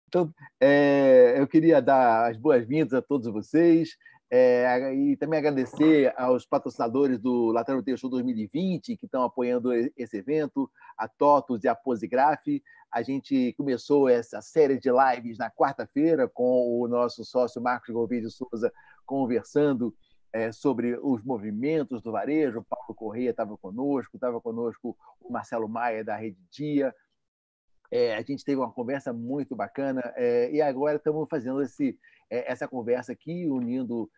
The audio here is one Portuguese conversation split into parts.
Então, eu queria dar as boas-vindas a todos vocês e também agradecer aos patrocinadores do Lateral Show 2020 que estão apoiando esse evento, a TOTUS e a Posigraf. A gente começou essa série de lives na quarta-feira com o nosso sócio Marcos Gouveia de Souza conversando sobre os movimentos do varejo. O Paulo Correia estava conosco o Marcelo Maia, da Rede Dia. A gente teve uma conversa muito bacana e agora estamos fazendo essa conversa aqui, unindo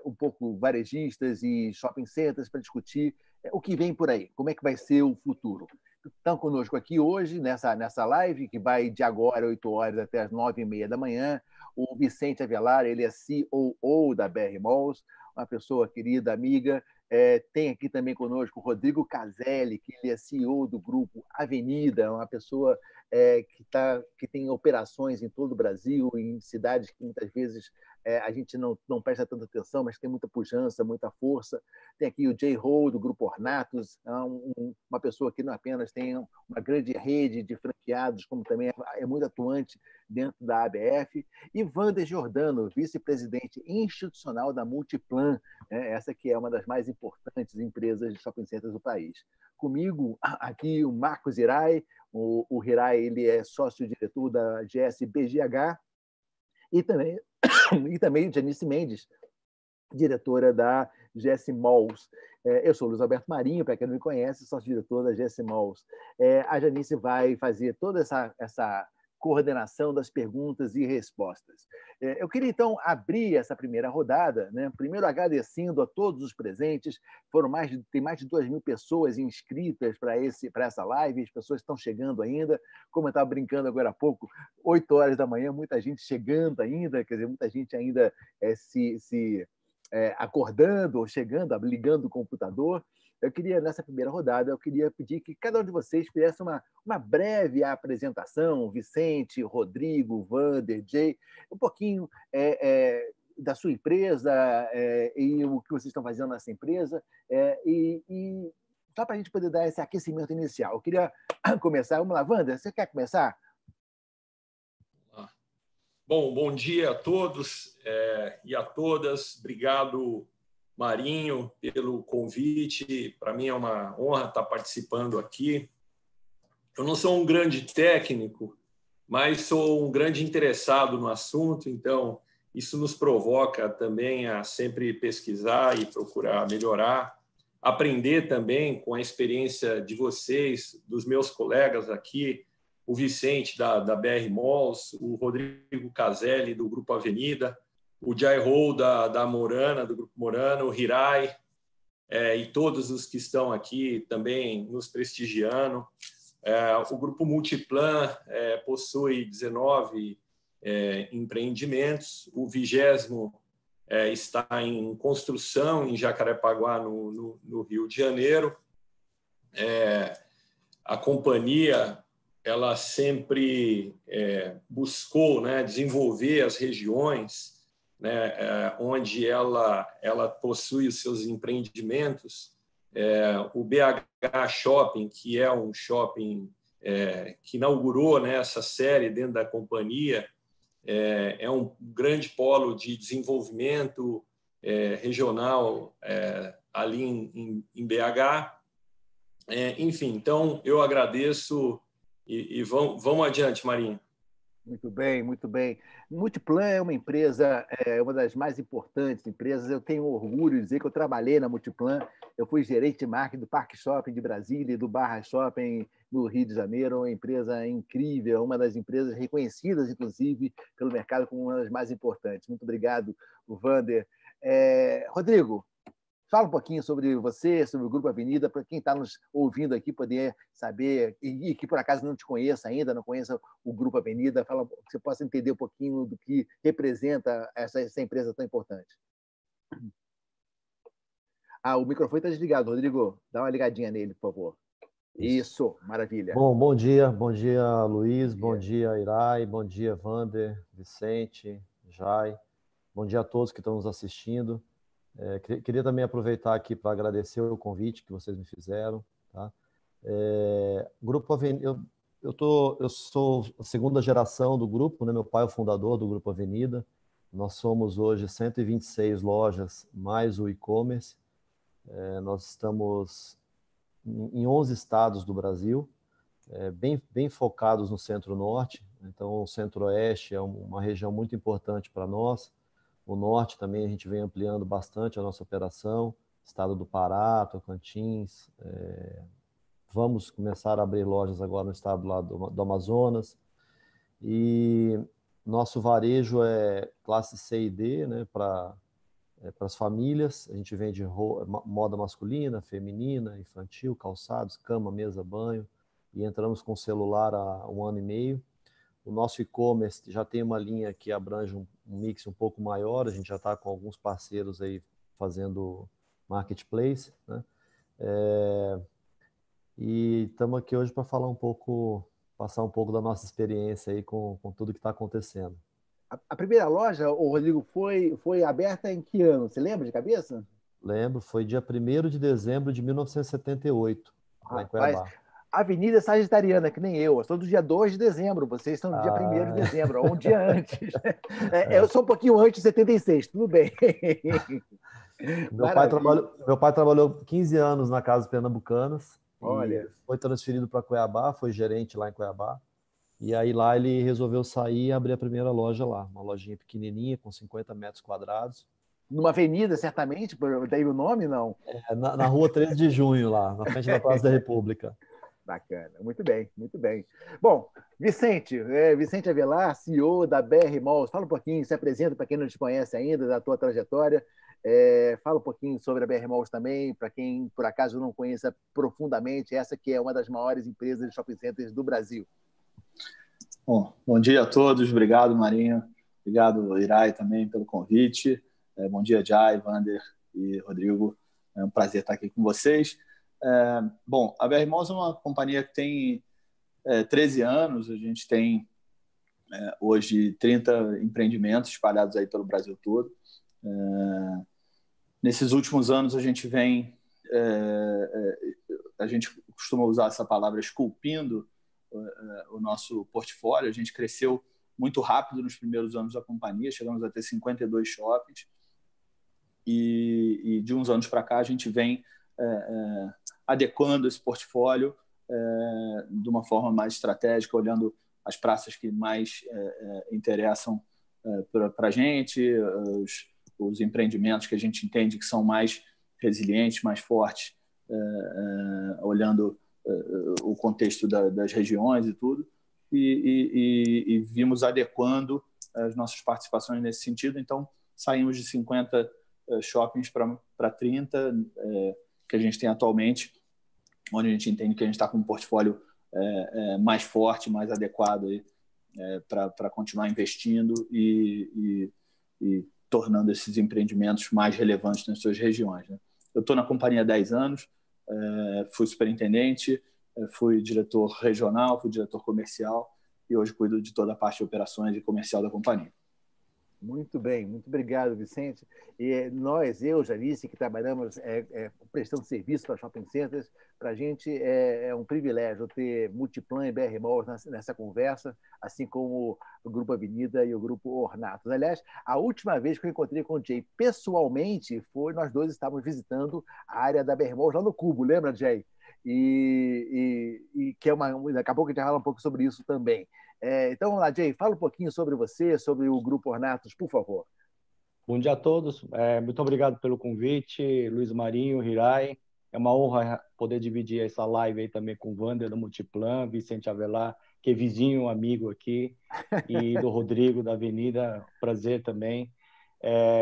um pouco varejistas e shopping centers para discutir o que vem por aí, como é que vai ser o futuro. Estão conosco aqui hoje, nessa live, que vai de agora, 8 horas, até as 9h30 da manhã, o Vicente Avelar, ele é COO da BR Malls, uma pessoa querida, amiga. Tem aqui também conosco o Rodrigo Caselli, que ele é CEO do grupo Avenida, uma pessoa que tem operações em todo o Brasil, em cidades que muitas vezes a gente não presta tanta atenção, mas tem muita pujança, muita força. Tem aqui o Jay Ho, do Grupo Ornatos, uma pessoa que não apenas tem uma grande rede de franqueados, como também é muito atuante dentro da ABF. E Wander Giordano, vice-presidente institucional da Multiplan, essa que é uma das mais importantes empresas de shopping centers do país. Comigo, aqui, o Marcos Hirai. O Hirai, ele é sócio-diretor da GS BGH e também Janice Mendes, diretora da GS Malls. Eu sou o Luiz Alberto Marinho, para quem não me conhece, sócio-diretor da GS Malls. A Janice vai fazer toda essa coordenação das perguntas e respostas. Eu queria, então, abrir essa primeira rodada, né? Primeiro agradecendo a todos os presentes. Tem mais de 2.000 pessoas inscritas para essa live, as pessoas estão chegando ainda. Como eu estava brincando agora há pouco, 8 horas da manhã, muita gente chegando ainda, quer dizer, muita gente ainda se acordando ou chegando, ligando o computador. Eu queria, nessa primeira rodada, pedir que cada um de vocês fizesse uma breve apresentação, Vicente, Rodrigo, Wander, Jay, um pouquinho da sua empresa e o que vocês estão fazendo nessa empresa, e só para a gente poder dar esse aquecimento inicial. Eu queria começar. Vamos lá, Wander, você quer começar? Bom dia a todos e a todas. Obrigado, Marinho, pelo convite. Para mim é uma honra estar participando aqui. Eu não sou um grande técnico, mas sou um grande interessado no assunto, então isso nos provoca também a sempre pesquisar e procurar melhorar, aprender também com a experiência de vocês, dos meus colegas aqui, o Vicente, da BR Malls, o Rodrigo Caselli, do Grupo Avenida, o Jai Ho, da Morana, do Grupo Morana, o Hirai, e todos os que estão aqui também nos prestigiando. O Grupo Multiplan possui 19 empreendimentos, o 20º está em construção em Jacarepaguá, no Rio de Janeiro. A companhia ela sempre buscou, né, desenvolver as regiões, né, onde ela possui os seus empreendimentos. O BH Shopping, que é um shopping que inaugurou, né, essa série dentro da companhia, é um grande polo de desenvolvimento regional ali em BH. Enfim, então eu agradeço e vamos adiante, Marinho. Muito bem, muito bem. Multiplan é uma empresa, uma das mais importantes empresas. Eu tenho orgulho de dizer que eu trabalhei na Multiplan. Eu fui gerente de marketing do Parque Shopping de Brasília e do Barra Shopping no Rio de Janeiro. Uma empresa incrível, uma das empresas reconhecidas, inclusive, pelo mercado como uma das mais importantes. Muito obrigado, Wander. Rodrigo, fala um pouquinho sobre você, sobre o Grupo Avenida, para quem está nos ouvindo aqui poder saber, e que por acaso não te conheça ainda, não conheça o Grupo Avenida, fala, que você possa entender um pouquinho do que representa essa empresa tão importante. O microfone está desligado, Rodrigo. Dá uma ligadinha nele, por favor. Isso, maravilha. Bom dia, Luiz, bom dia, Irai, bom dia, Wander, Vicente, Jai, bom dia a todos que estão nos assistindo. Queria também aproveitar aqui para agradecer o convite que vocês me fizeram. Tá? Grupo Avenida, eu sou a segunda geração do grupo, né? Meu pai é o fundador do Grupo Avenida. Nós somos hoje 126 lojas, mais o e-commerce. Nós estamos em 11 estados do Brasil, bem focados no Centro-Norte. Então, o Centro-Oeste é uma região muito importante para nós. O Norte também a gente vem ampliando bastante a nossa operação. Estado do Pará, Tocantins. Vamos começar a abrir lojas agora no estado lá do Amazonas. E nosso varejo é classe C e D, né, para as famílias. A gente vende moda masculina, feminina, infantil, calçados, cama, mesa, banho. E entramos com celular há 1 ano e meio. O nosso e-commerce já tem uma linha que abrange um mix um pouco maior. A gente já está com alguns parceiros aí fazendo marketplace, né? E estamos aqui hoje para falar passar um pouco da nossa experiência aí com tudo que está acontecendo. A primeira loja, o Rodrigo, foi aberta em que ano? Você lembra de cabeça? Lembro, foi dia 1º de dezembro de 1978, lá em Cuiabá. Avenida Sagitariana, que nem eu sou do dia 2 de dezembro, vocês estão no dia 1º de dezembro, ou um dia antes. Eu sou um pouquinho antes de 76, tudo bem. Meu pai trabalhou 15 anos na Casa Pernambucanas. Olha. E foi transferido para Cuiabá, foi gerente lá em Cuiabá. E aí lá ele resolveu sair e abrir a primeira loja lá, uma lojinha pequenininha com 50 metros quadrados. Numa avenida, certamente, daí o nome, não? Na rua 13 de junho, lá, na frente da Praça da República. Bacana, muito bem, muito bem. Bom, Vicente Avelar, CEO da BR Malls, fala um pouquinho, se apresenta para quem não te conhece ainda, da tua trajetória, fala um pouquinho sobre a BR Malls também, para quem por acaso não conheça profundamente, essa que é uma das maiores empresas de shopping centers do Brasil. Bom dia a todos, obrigado Marinho, obrigado Irai também pelo convite, bom dia Jai, Vander e Rodrigo, é um prazer estar aqui com vocês. Bom, a BR Malls é uma companhia que tem 13 anos, a gente tem hoje 30 empreendimentos espalhados aí pelo Brasil todo. Nesses últimos anos a gente a gente costuma usar essa palavra esculpindo o nosso portfólio. A gente cresceu muito rápido nos primeiros anos da companhia, chegamos a ter 52 shoppings e de uns anos para cá a gente vem adequando esse portfólio de uma forma mais estratégica, olhando as praças que mais interessam para a gente, os empreendimentos que a gente entende que são mais resilientes, mais fortes, olhando o contexto das regiões e tudo, e vimos adequando as nossas participações nesse sentido. Então, saímos de 50 shoppings para 30, que a gente tem atualmente, onde a gente entende que a gente está com um portfólio mais forte, mais adequado para continuar investindo e tornando esses empreendimentos mais relevantes nas suas regiões, né? Eu estou na companhia há 10 anos, fui superintendente, fui diretor regional, fui diretor comercial e hoje cuido de toda a parte de operações e comercial da companhia. Muito bem, muito obrigado, Vicente. E eu, Janice, que trabalhamos prestando serviço para shopping centers, para a gente é um privilégio ter Multiplan e BR Malls nessa conversa, assim como o Grupo Avenida e o Grupo Ornatos. Aliás, a última vez que eu encontrei com o Jay pessoalmente foi nós dois estávamos visitando a área da BR Malls lá no Cubo, lembra, Jay? E que daqui a pouco a gente vai falar um pouco sobre isso também. Então, vamos lá, Jay, fala um pouquinho sobre você, sobre o Grupo Ornatos, por favor. Bom dia a todos. Muito obrigado pelo convite, Luiz Marinho, Hirai. É uma honra poder dividir essa live aí também com o Vander do Multiplan, Vicente Avelar, que é vizinho, amigo aqui, e do Rodrigo da Avenida. Prazer também.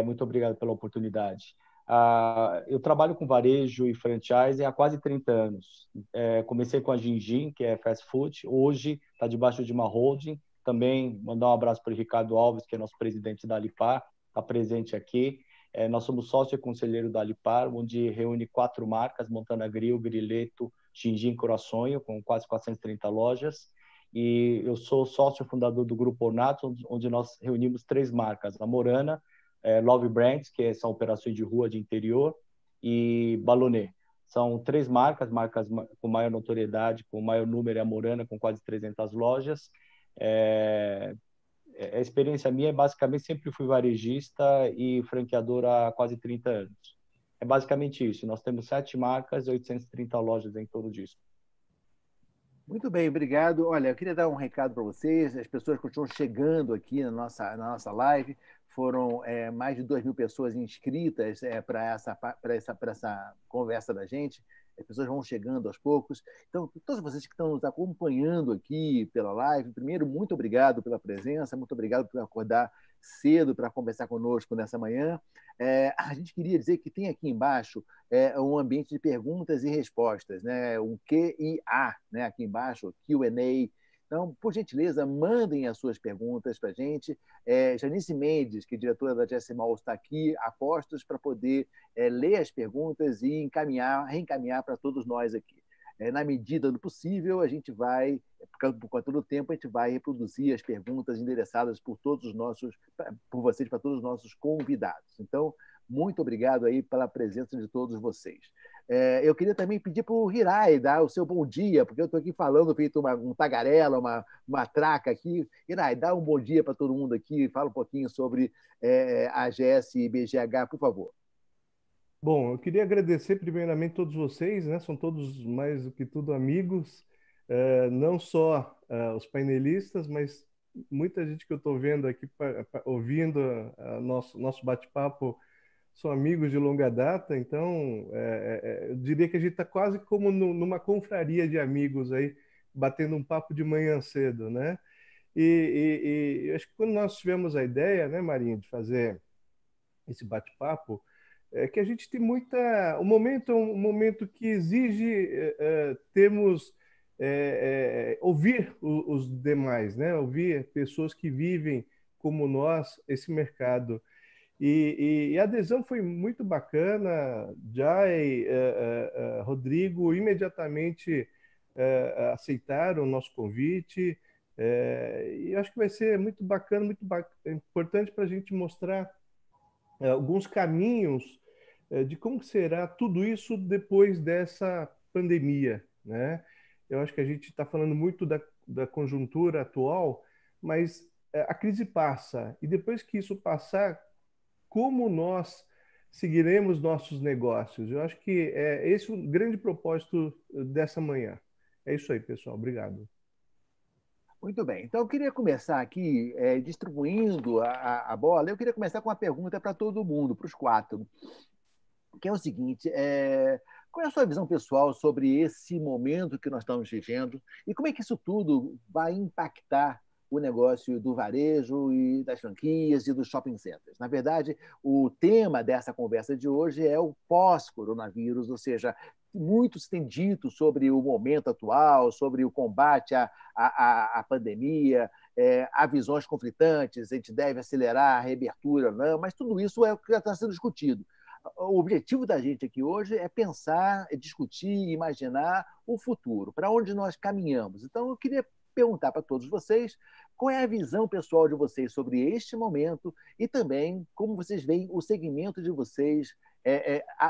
Muito obrigado pela oportunidade. Eu trabalho com varejo e franchise há quase 30 anos. Comecei com a Gingin, que é fast food. Hoje está debaixo de uma holding. Também mandar um abraço para o Ricardo Alves, que é nosso presidente da Alipar, está presente aqui. Nós somos sócio e conselheiro da Alipar, onde reúne 4 marcas, Montana Grill, Grileto, Gingin, Croissonho, com quase 430 lojas. E eu sou sócio fundador do Grupo Ornatos, onde nós reunimos 3 marcas, a Morana, Love Brands, que são operações de rua de interior, e Balonet. São 3 marcas com maior notoriedade, com maior número, é a Morana, com quase 300 lojas. A experiência minha é basicamente, sempre fui varejista e franqueador há quase 30 anos. É basicamente isso. Nós temos 7 marcas e 830 lojas em torno disso. Muito bem, obrigado. Olha, eu queria dar um recado para vocês. As pessoas continuam chegando aqui na nossa live. Foram mais de 2.000 pessoas inscritas para essa conversa da gente. As pessoas vão chegando aos poucos. Então, todos vocês que estão nos acompanhando aqui pela live, primeiro, muito obrigado pela presença, muito obrigado por acordar cedo para conversar conosco nessa manhã. A gente queria dizer que tem aqui embaixo um ambiente de perguntas e respostas, né? Um Q&A, né? Aqui embaixo, Q&A. Então, por gentileza, mandem as suas perguntas para a gente. Janice Mendes, que é diretora da Jessie Malls, está aqui a postos para poder ler as perguntas e reencaminhar para todos nós aqui. Na medida do possível, a gente vai, por todo o tempo, a gente vai reproduzir as perguntas endereçadas por vocês, para todos os nossos convidados. Então, muito obrigado aí pela presença de todos vocês. Eu queria também pedir para o Hirai dar o seu bom dia, porque eu estou aqui falando, feito um tagarela, uma traca aqui. Hirai, dá um bom dia para todo mundo aqui, fala um pouquinho sobre a AGS e BGH, por favor. Bom, eu queria agradecer primeiramente todos vocês, né? São todos mais do que tudo amigos, não só os painelistas, mas muita gente que eu estou vendo aqui, ouvindo nosso bate-papo, são amigos de longa data. Então, eu diria que a gente está quase como numa confraria de amigos aí, batendo um papo de manhã cedo, né? E eu acho que quando nós tivemos a ideia, né, Marinho, de fazer esse bate-papo, que a gente tem o momento é um momento que exige ouvir os demais, né? Ouvir pessoas que vivem como nós esse mercado. E a adesão foi muito bacana. Jai, Rodrigo imediatamente aceitaram o nosso convite. E acho que vai ser muito bacana, importante para a gente mostrar alguns caminhos de como será tudo isso depois dessa pandemia, né? Eu acho que a gente está falando muito da conjuntura atual, mas a crise passa, e depois que isso passar, como nós seguiremos nossos negócios? Eu acho que esse é o grande propósito dessa manhã. É isso aí, pessoal. Obrigado. Muito bem. Então, eu queria começar aqui distribuindo a bola. Eu queria começar com uma pergunta para todo mundo, para os 4, que é o seguinte: qual é a sua visão pessoal sobre esse momento que nós estamos vivendo e como é que isso tudo vai impactar o negócio do varejo e das franquias e dos shopping centers? Na verdade, o tema dessa conversa de hoje é o pós-coronavírus, ou seja, muito se tem dito sobre o momento atual, sobre o combate à pandemia, há visões conflitantes, a gente deve acelerar a reabertura, não, mas tudo isso é o que já está sendo discutido. O objetivo da gente aqui hoje é pensar, discutir, imaginar o futuro, para onde nós caminhamos. Então, eu queria perguntar para todos vocês qual é a visão pessoal de vocês sobre este momento e também como vocês veem o segmento de vocês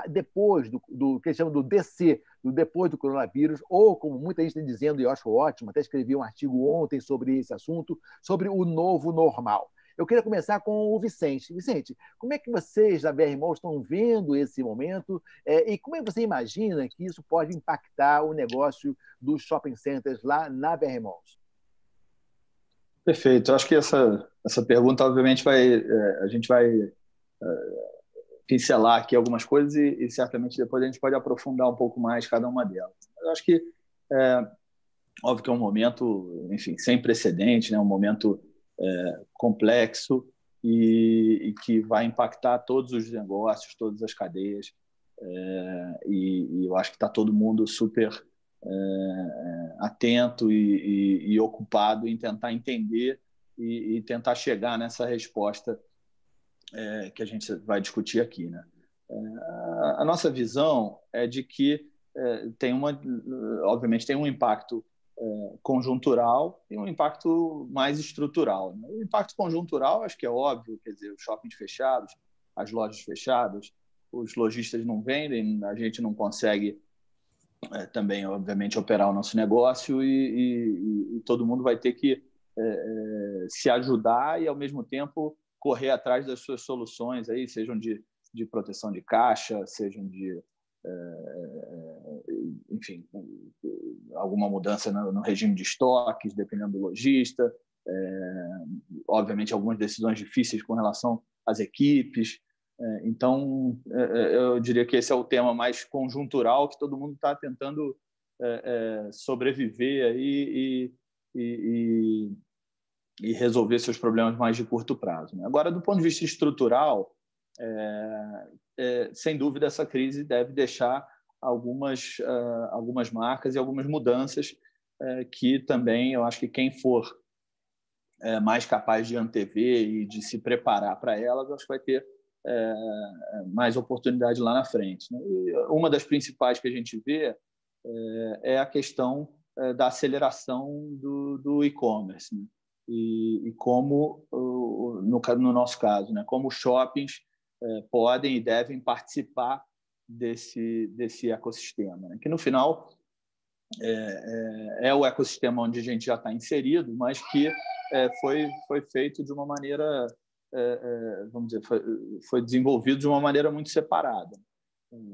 depois do que eles chamam do DC, do depois do coronavírus, ou como muita gente está dizendo, e eu acho ótimo, até escrevi um artigo ontem sobre esse assunto, sobre o novo normal. Eu queria começar com o Vicente. Vicente, como é que vocês da BR Malls estão vendo esse momento e como é que você imagina que isso pode impactar o negócio dos shopping centers lá na BR Malls? Perfeito. Eu acho que essa pergunta, obviamente, a gente vai pincelar aqui algumas coisas e certamente depois a gente pode aprofundar um pouco mais cada uma delas. Eu acho que, óbvio que é um momento, enfim, sem precedente, né? Um momento complexo e que vai impactar todos os negócios, todas as cadeias, e eu acho que está todo mundo super atento e ocupado em tentar entender e tentar chegar nessa resposta que a gente vai discutir aqui, né? A nossa visão é de que obviamente tem um impacto conjuntural e um impacto mais estrutural, né? O impacto conjuntural acho que é óbvio, quer dizer, os shoppings fechados, as lojas fechadas, os lojistas não vendem, a gente não consegue também, obviamente, operar o nosso negócio e todo mundo vai ter que se ajudar e, ao mesmo tempo, correr atrás das suas soluções, aí, sejam de proteção de caixa, sejam enfim, alguma mudança no regime de estoques, dependendo do lojista, obviamente, algumas decisões difíceis com relação às equipes. Então, eu diria que esse é o tema mais conjuntural que todo mundo está tentando sobreviver aí e resolver seus problemas mais de curto prazo, né? Agora, do ponto de vista estrutural, sem dúvida, essa crise deve deixar algumas marcas e algumas mudanças que também eu acho que quem for mais capaz de antever e de se preparar para elas, acho que vai ter mais oportunidade lá na frente, né? E uma das principais que a gente vê é a questão da aceleração do e-commerce, né? E como, no nosso caso, né, como os shoppings podem e devem participar desse ecossistema, né? Que, no final, é o ecossistema onde a gente já está inserido, mas que foi feito de uma maneira, vamos dizer, foi desenvolvido de uma maneira muito separada.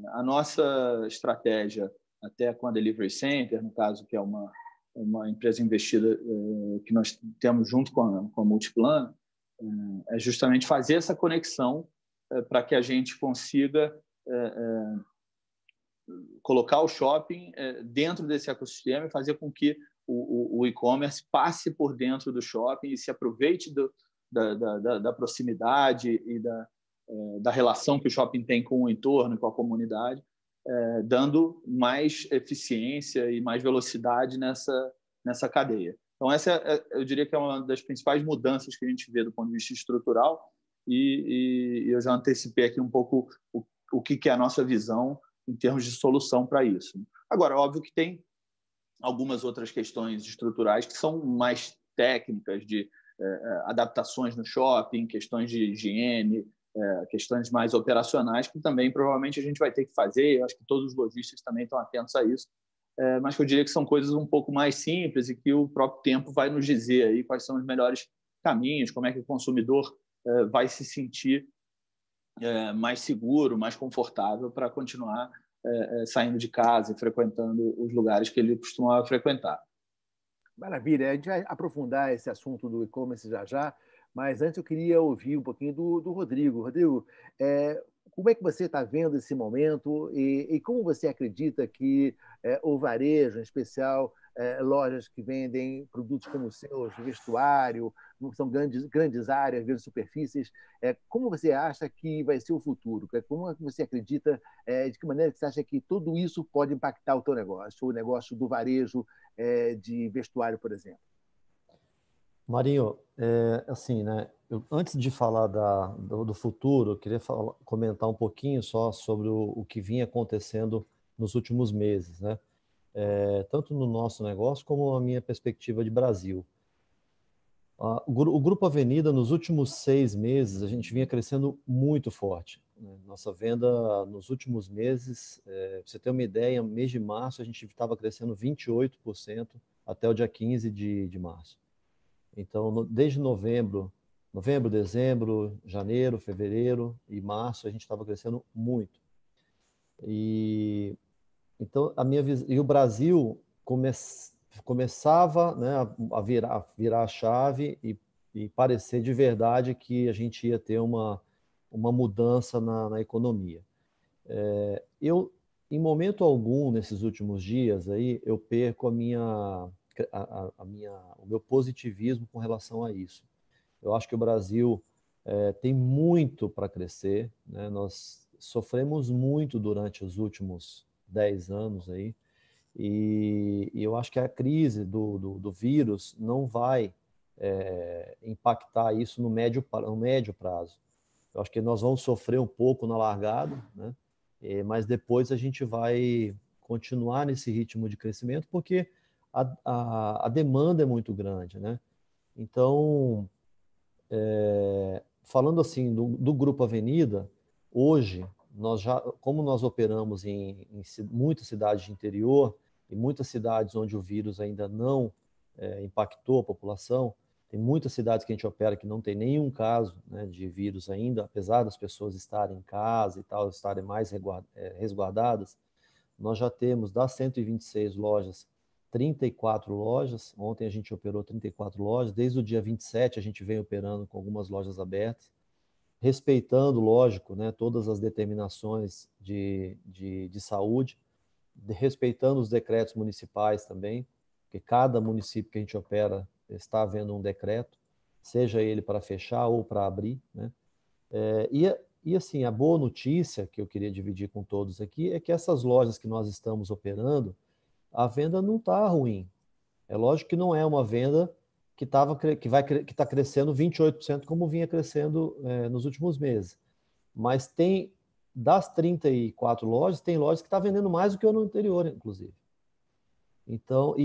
A nossa estratégia, até com a Delivery Center, no caso, que é uma empresa investida que nós temos junto com a Multiplan, é justamente fazer essa conexão para que a gente consiga colocar o shopping dentro desse ecossistema e fazer com que o e-commerce passe por dentro do shopping e se aproveite da proximidade e da relação que o shopping tem com o entorno, com a comunidade, dando mais eficiência e mais velocidade nessa cadeia. Então, essa eu diria que é uma das principais mudanças que a gente vê do ponto de vista estrutural e eu já antecipei aqui um pouco o que é a nossa visão em termos de solução para isso. Agora, óbvio que tem algumas outras questões estruturais que são mais técnicas, de adaptações no shopping, questões de higiene, questões mais operacionais, que também provavelmente a gente vai ter que fazer. Eu acho que todos os lojistas também estão atentos a isso, mas que eu diria que são coisas um pouco mais simples e que o próprio tempo vai nos dizer aí quais são os melhores caminhos, como é que o consumidor vai se sentir mais seguro, mais confortável para continuar saindo de casa e frequentando os lugares que ele costumava frequentar. Maravilha. A gente vai aprofundar esse assunto do e-commerce já, mas antes eu queria ouvir um pouquinho do Rodrigo. Rodrigo, como é que você está vendo esse momento e como você acredita que o varejo, em especial lojas que vendem produtos como os seus, vestuário, são grandes áreas, grandes superfícies, como você acha que vai ser o futuro? Como é que você acredita, de que maneira você acha que tudo isso pode impactar o teu negócio, o negócio do varejo de vestuário, por exemplo? Marinho, assim, né? Antes de falar do futuro, eu queria comentar um pouquinho só sobre o que vinha acontecendo nos últimos meses, né? Tanto no nosso negócio como a minha perspectiva de Brasil. O Grupo Avenida, nos últimos 6 meses, a gente vinha crescendo muito forte, né? Nossa venda nos últimos meses, pra você ter uma ideia, mês de março a gente estava crescendo 28% até o dia 15 de março. Então, desde novembro, dezembro, janeiro, fevereiro e março, a gente estava crescendo muito. Então, o Brasil começava, né, a virar a chave e parecer de verdade que a gente ia ter uma mudança na economia. Em momento algum, nesses últimos dias, aí, eu perco o meu positivismo com relação a isso. Eu acho que o Brasil tem muito para crescer, né? Nós sofremos muito durante os últimos 10 anos aí, e eu acho que a crise do vírus não vai impactar isso no médio prazo. Eu acho que nós vamos sofrer um pouco na largada, né? Mas depois a gente vai continuar nesse ritmo de crescimento, porque a demanda é muito grande, né? Então, falando assim do Grupo Avenida, hoje como nós operamos em muitas cidades de interior e muitas cidades onde o vírus ainda não impactou a população, tem muitas cidades que a gente opera que não tem nenhum caso, né, de vírus ainda, apesar das pessoas estarem em casa e tal, estarem mais resguardadas. Nós já temos, das 126 lojas, 34 lojas. Ontem a gente operou 34 lojas. Desde o dia 27 a gente vem operando com algumas lojas abertas, respeitando, lógico, né, todas as determinações de saúde, respeitando os decretos municipais também, porque cada município que a gente opera está havendo um decreto, seja ele para fechar ou para abrir, né? E assim, a boa notícia que eu queria dividir com todos aqui é que essas lojas que nós estamos operando, a venda não está ruim. É lógico que não é uma venda que está crescendo 28%, como vinha crescendo nos últimos meses. Mas das 34 lojas, tem lojas que estão vendendo mais do que o ano anterior, inclusive. Então,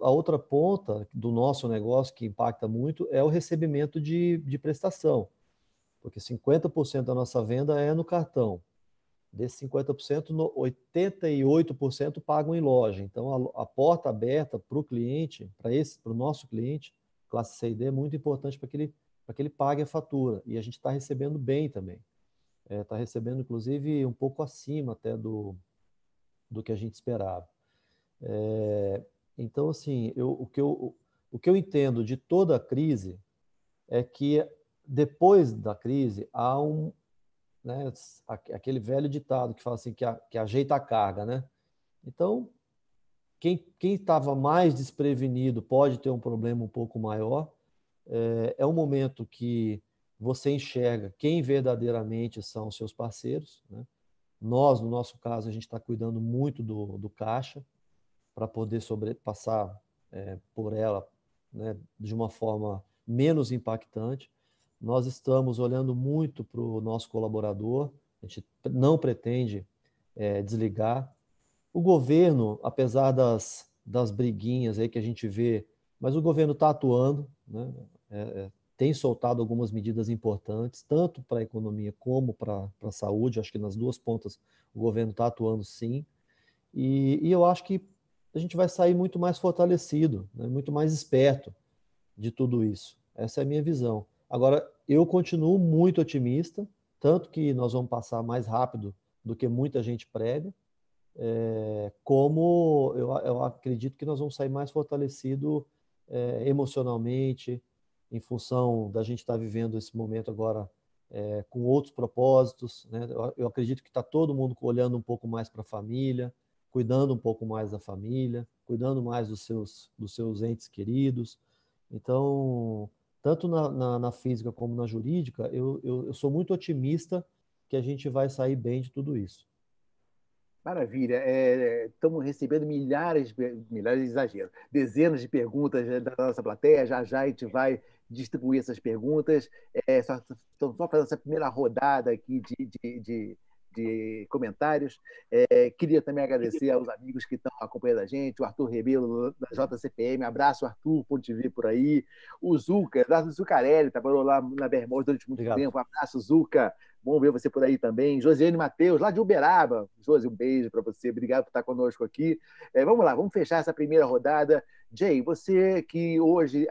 a outra ponta do nosso negócio que impacta muito é o recebimento de prestação, porque 50% da nossa venda é no cartão. Desses 50%, 88% pagam em loja. Então, a porta aberta para o cliente, para o nosso cliente, classe C e D, é muito importante para que ele pague a fatura. E a gente está recebendo bem também. Está recebendo, inclusive, um pouco acima até do que a gente esperava. Então, assim, o que eu entendo de toda a crise é que depois da crise há né, aquele velho ditado que fala assim, que ajeita a carga, né? Então, quem estava mais desprevenido pode ter um problema um pouco maior. É um momento que você enxerga quem verdadeiramente são os seus parceiros, né? Nós, no nosso caso, a gente está cuidando muito do caixa para poder passar por ela, né, de uma forma menos impactante. Nós estamos olhando muito para o nosso colaborador, a gente não pretende desligar. O governo, apesar das briguinhas aí que a gente vê, mas o governo está atuando, né? Tem soltado algumas medidas importantes, tanto para a economia como para a saúde. Acho que nas duas pontas o governo está atuando sim. E eu acho que a gente vai sair muito mais fortalecido, né? Muito mais esperto de tudo isso. Essa é a minha visão. Agora, eu continuo muito otimista, tanto que nós vamos passar mais rápido do que muita gente prega, como eu acredito que nós vamos sair mais fortalecido emocionalmente, em função da gente estar vivendo esse momento agora com outros propósitos, né? Eu acredito que está todo mundo olhando um pouco mais para a família, cuidando um pouco mais da família, cuidando mais dos seus entes queridos. Então, tanto na física como na jurídica, eu sou muito otimista que a gente vai sair bem de tudo isso. Maravilha. Estamos recebendo milhares de exagero, dezenas de perguntas da nossa plateia. Já já a gente vai distribuir essas perguntas. Só fazendo essa primeira rodada aqui de comentários. Queria também agradecer aos amigos que estão acompanhando a gente, o Arthur Rebelo, da JCPM. Abraço, Arthur, por te ver por aí. O Zuca, Eduardo Zucarelli, trabalhou lá na Bermond durante muito Obrigado. tempo. Abraço, Zuca. Bom ver você por aí também. Josiane Matheus, lá de Uberaba. Josi, um beijo para você. Obrigado por estar conosco aqui. Vamos lá, vamos fechar essa primeira rodada. Jay, você que hoje,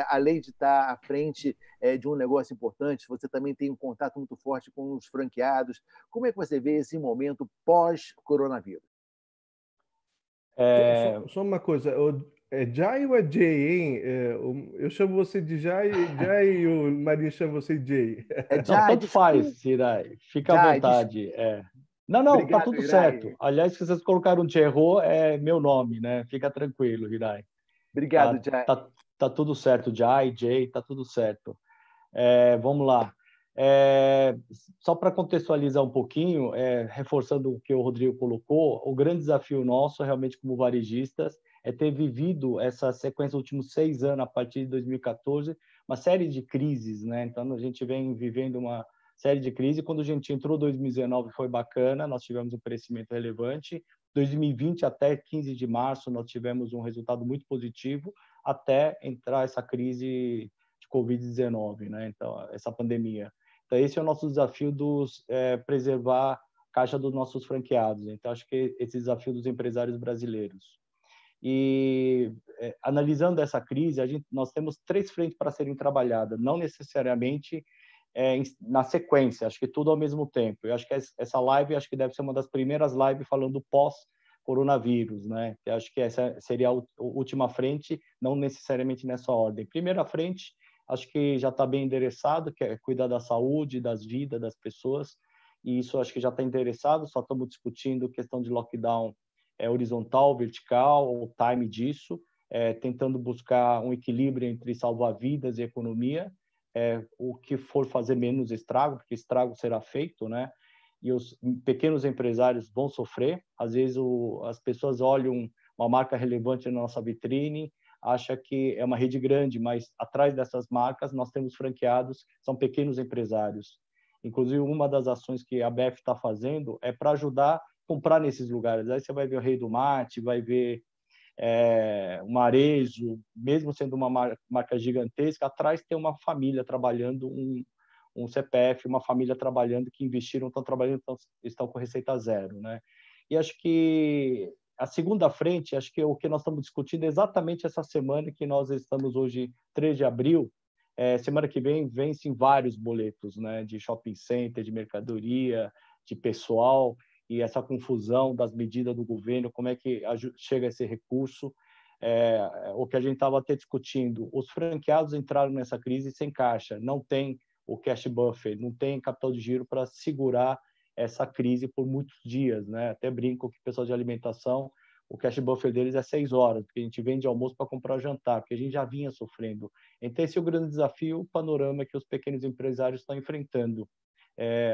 além de estar à frente de um negócio importante, você também tem um contato muito forte com os franqueados. Como é que você vê esse momento pós-coronavírus? Só uma coisa, é Jai ou é Jay, hein? Eu chamo você de Jai e o Marinho chama você de Jay. Não, tanto faz, Hirai. Fica à vontade. Não, Obrigado, tá tudo Hirai. certo. Aliás, se vocês colocaram Thierrot, é meu nome, né? Fica tranquilo, Hirai. Obrigado, Jai. Tá tudo certo, Jai, tá tudo certo. Vamos lá. Só para contextualizar um pouquinho, reforçando o que o Rodrigo colocou, o grande desafio nosso, realmente, como varejistas, é ter vivido essa sequência dos últimos 6 anos, a partir de 2014, uma série de crises, né? Então, a gente vem vivendo uma série de crises. Quando a gente entrou em 2019, foi bacana, nós tivemos um crescimento relevante. 2020, até 15 de março, nós tivemos um resultado muito positivo, até entrar essa crise de Covid-19, né? Então, essa pandemia. Então, esse é o nosso desafio preservar a caixa dos nossos franqueados. Então, acho que esse desafio dos empresários brasileiros. E analisando essa crise, nós temos 3 frentes para serem trabalhadas, não necessariamente na sequência, acho que tudo ao mesmo tempo. Eu acho que essa live acho que deve ser uma das primeiras lives falando pós-coronavírus, né? Eu acho que essa seria a última frente, não necessariamente nessa ordem. Primeira frente, acho que já está bem endereçado, que é cuidar da saúde, das vidas das pessoas, e isso acho que já está endereçado, só estamos discutindo questão de lockdown horizontal, vertical, o time disso, tentando buscar um equilíbrio entre salvar vidas e economia, o que for fazer menos estrago, porque estrago será feito, né? E os pequenos empresários vão sofrer. Às vezes as pessoas olham uma marca relevante na nossa vitrine, acha que é uma rede grande, mas atrás dessas marcas nós temos franqueados, são pequenos empresários. Inclusive, uma das ações que a BF está fazendo é para ajudar a comprar nesses lugares. Aí você vai ver o Rei do Mate, vai ver o Marezo, mesmo sendo uma marca gigantesca, atrás tem uma família trabalhando, um CPF, uma família trabalhando, que investiram, estão trabalhando, estão com receita zero, né? E acho que a segunda frente, acho que o que nós estamos discutindo é exatamente essa semana que nós estamos hoje, 3 de abril, semana que vem, vencem vários boletos, né? De shopping center, de mercadoria, de pessoal, e essa confusão das medidas do governo, como é que chega esse recurso. O que a gente estava até discutindo, os franqueados entraram nessa crise sem caixa, não tem o cash buffer, não tem capital de giro para segurar essa crise por muitos dias, né? Até brinco que o pessoal de alimentação, o cash buffer deles é 6 horas, porque a gente vende almoço para comprar jantar, porque a gente já vinha sofrendo. Então, esse é o grande desafio, o panorama que os pequenos empresários estão enfrentando.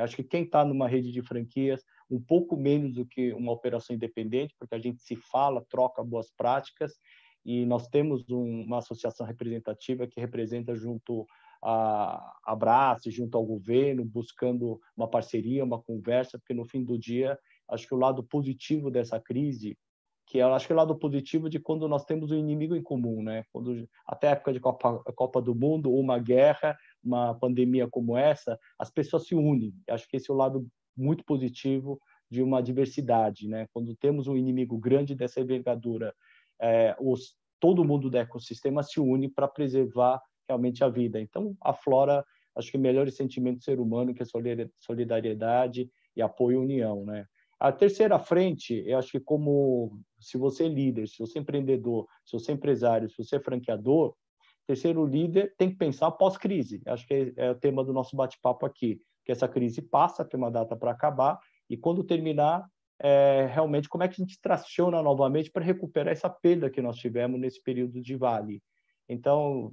Acho que quem está numa rede de franquias, um pouco menos do que uma operação independente, porque a gente se fala, troca boas práticas, e nós temos uma associação representativa que representa junto a Brás, junto ao governo, buscando uma parceria, uma conversa, porque no fim do dia, acho que o lado positivo dessa crise, acho que é o lado positivo de quando nós temos um inimigo em comum, né? Quando, até a época de Copa do Mundo, uma guerra, uma pandemia como essa, as pessoas se unem. Acho que esse é o lado muito positivo de uma diversidade, né? Quando temos um inimigo grande dessa envergadura, todo mundo do ecossistema se une para preservar realmente a vida. Então, aflora, acho que melhores sentimentos do ser humano, que é solidariedade e apoio e união, né? A terceira frente, eu acho que se você é líder, se você é empreendedor, se você é empresário, se você é franqueador, terceiro líder tem que pensar pós-crise. Acho que é o tema do nosso bate-papo aqui, que essa crise passa, tem uma data para acabar, e quando terminar, realmente como é que a gente traciona novamente para recuperar essa perda que nós tivemos nesse período de vale. Então,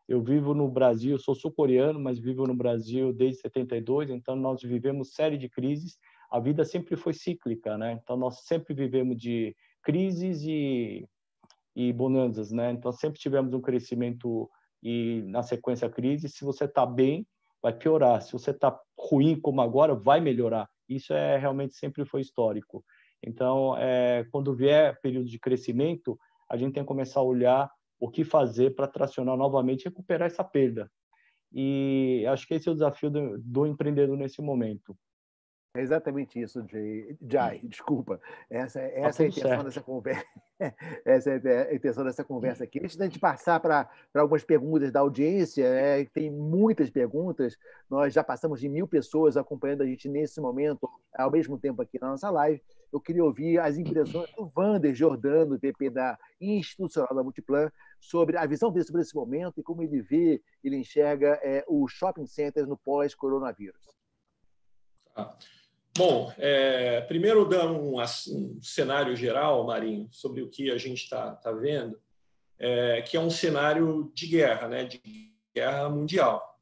eu vivo no Brasil, sou sul-coreano, mas vivo no Brasil desde 72, então nós vivemos série de crises. A vida sempre foi cíclica, né? Então nós sempre vivemos de crises e bonanças, né? Então sempre tivemos um crescimento e na sequência crise. Se você está bem, vai piorar. Se você está ruim como agora, vai melhorar. Isso realmente sempre foi histórico. Então, quando vier período de crescimento, a gente tem que começar a olhar o que fazer para tracionar novamente e recuperar essa perda. E acho que esse é o desafio do empreendedor nesse momento. É exatamente isso, Jai. Desculpa. Essa é a intenção dessa conversa. Essa é a intenção dessa conversa aqui. Antes da gente passar para algumas perguntas da audiência, tem muitas perguntas. Nós já passamos de 1.000 pessoas acompanhando a gente nesse momento, ao mesmo tempo aqui na nossa live. Eu queria ouvir as impressões do Wander Giordano, VP da Institucional da Multiplan, sobre a visão dele sobre esse momento e como ele enxerga os shopping centers no pós-coronavírus. Bom, primeiro dando um cenário geral, Marinho, sobre o que a gente está vendo, que é um cenário de guerra, né, de guerra mundial.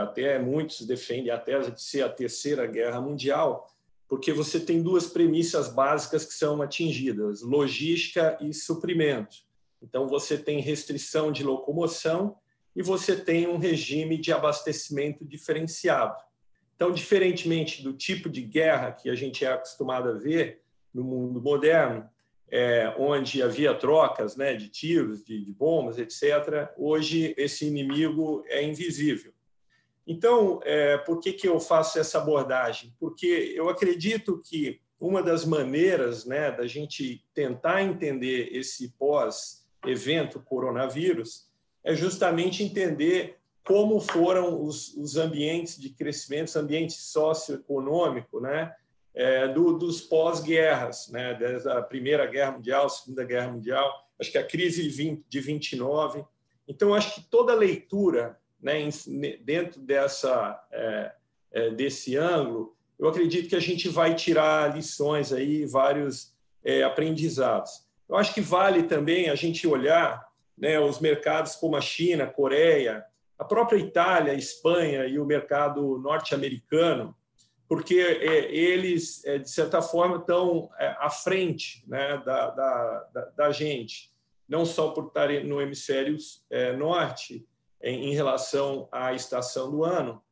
Até muitos defendem a tese de ser a terceira guerra mundial, porque você tem duas premissas básicas que são atingidas, logística e suprimento. Então, você tem restrição de locomoção e você tem um regime de abastecimento diferenciado. Então, diferentemente do tipo de guerra que a gente é acostumado a ver no mundo moderno, onde havia trocas, né, de tiros, de bombas, etc., hoje esse inimigo é invisível. Então, por que eu faço essa abordagem? Porque eu acredito que uma das maneiras, né, da gente tentar entender esse pós-evento coronavírus é justamente entender como foram os ambientes de crescimento, os ambientes socioeconômico, né, dos pós-guerras, né, desde a Primeira Guerra Mundial, Segunda Guerra Mundial, acho que a crise de 29. Então, acho que toda leitura, né, dentro desse ângulo, eu acredito que a gente vai tirar lições aí, vários aprendizados. Eu acho que vale também a gente olhar, né, os mercados como a China, a Coreia, a própria Itália, a Espanha e o mercado norte-americano, porque eles, de certa forma, estão à frente, né, da gente, não só por estarem no hemisfério norte, em relação à estação do ano,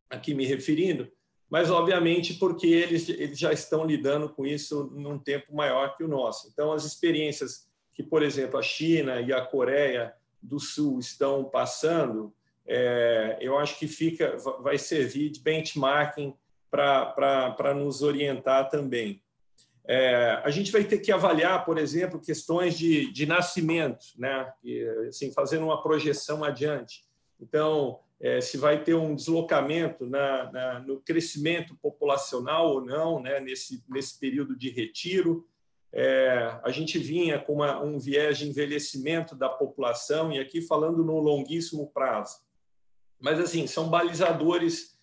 aqui me referindo, mas, obviamente, porque eles já estão lidando com isso num tempo maior que o nosso. Então, as experiências que, por exemplo, a China e a Coreia do Sul estão passando, eu acho que vai servir de benchmarking para nos orientar também. A gente vai ter que avaliar, por exemplo, questões de nascimento, né? Assim, fazendo uma projeção adiante. Então, se vai ter um deslocamento no crescimento populacional ou não, né? nesse período de retiro. A gente vinha com um viés de envelhecimento da população, e aqui falando no longuíssimo prazo. Mas, assim, são balizadores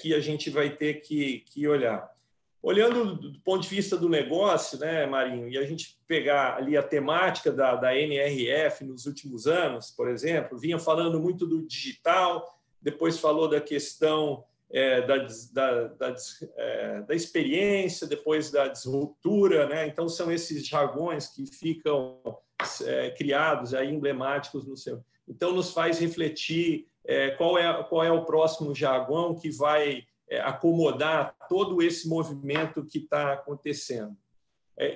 que a gente vai ter que olhar. Olhando do ponto de vista do negócio, né, Marinho, e a gente pegar ali a temática da NRF nos últimos anos, por exemplo, vinha falando muito do digital, depois falou da questão da experiência, depois da disruptura, né? Então, são esses jargões que ficam criados, aí, emblemáticos no seu. Então, nos faz refletir qual é o próximo jargão que vai acomodar todo esse movimento que está acontecendo.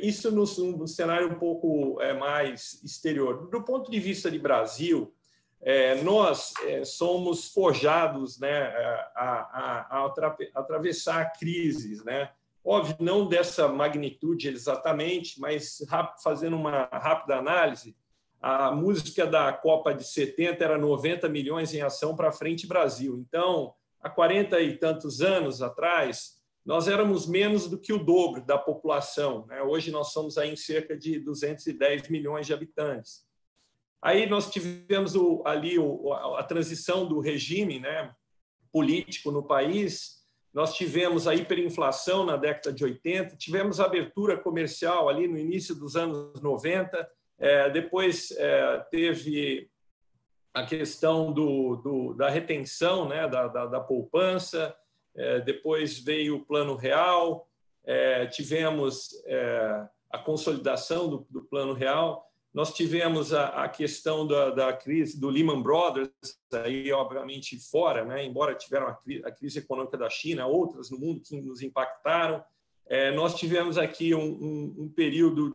Isso num cenário um pouco mais exterior. Do ponto de vista de Brasil, nós somos forjados, né, a atravessar crises, né? Óbvio, não dessa magnitude exatamente, mas fazendo uma rápida análise, a música da Copa de 70 era 90 milhões em ação para frente Brasil. Então, há 40 e tantos anos atrás, nós éramos menos do que o dobro da população, né? Hoje nós somos aí em cerca de 210 milhões de habitantes. Aí nós tivemos a transição do regime, né, político no país, nós tivemos a hiperinflação na década de 80, tivemos a abertura comercial ali no início dos anos 90, depois teve a questão da retenção, né, da poupança, depois veio o Plano Real, tivemos a consolidação do Plano Real, nós tivemos a questão da crise do Lehman Brothers, aí, obviamente, fora, né, embora tiveram a crise econômica da China, outras no mundo que nos impactaram. Nós tivemos aqui um período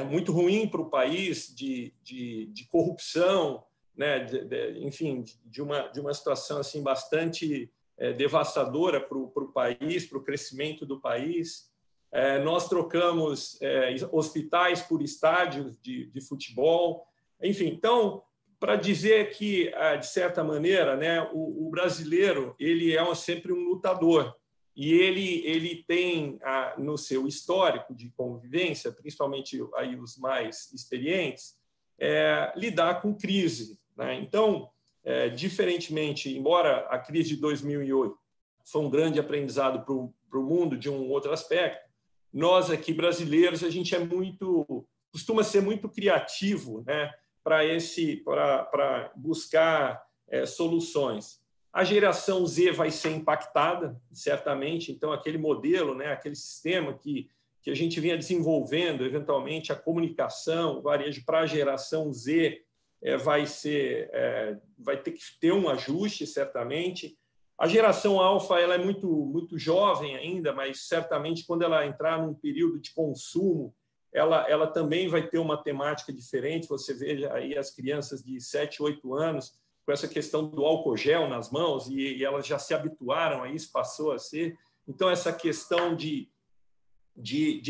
muito ruim para o país, de corrupção, né, enfim, de uma situação assim, bastante devastadora para o país, para o crescimento do país. Nós trocamos hospitais por estádios de futebol. Enfim, então, para dizer que, de certa maneira, né, o brasileiro ele é sempre um lutador. E ele tem, no seu histórico de convivência, principalmente aí os mais experientes, lidar com crise, né? Então, diferentemente, embora a crise de 2008 foi um grande aprendizado para o mundo de um outro aspecto, nós aqui brasileiros a gente costuma ser muito criativo, né, para buscar soluções. A geração Z vai ser impactada, certamente. Então, aquele modelo, né, aquele sistema que a gente vinha desenvolvendo, eventualmente, a comunicação, o varejo para a geração Z vai ter que ter um ajuste, certamente. A geração alfa ela é muito, muito jovem ainda, mas certamente quando ela entrar num período de consumo, ela também vai ter uma temática diferente. Você veja aí as crianças de 7, 8 anos com essa questão do álcool gel nas mãos, e elas já se habituaram a isso, passou a ser. Então, essa questão de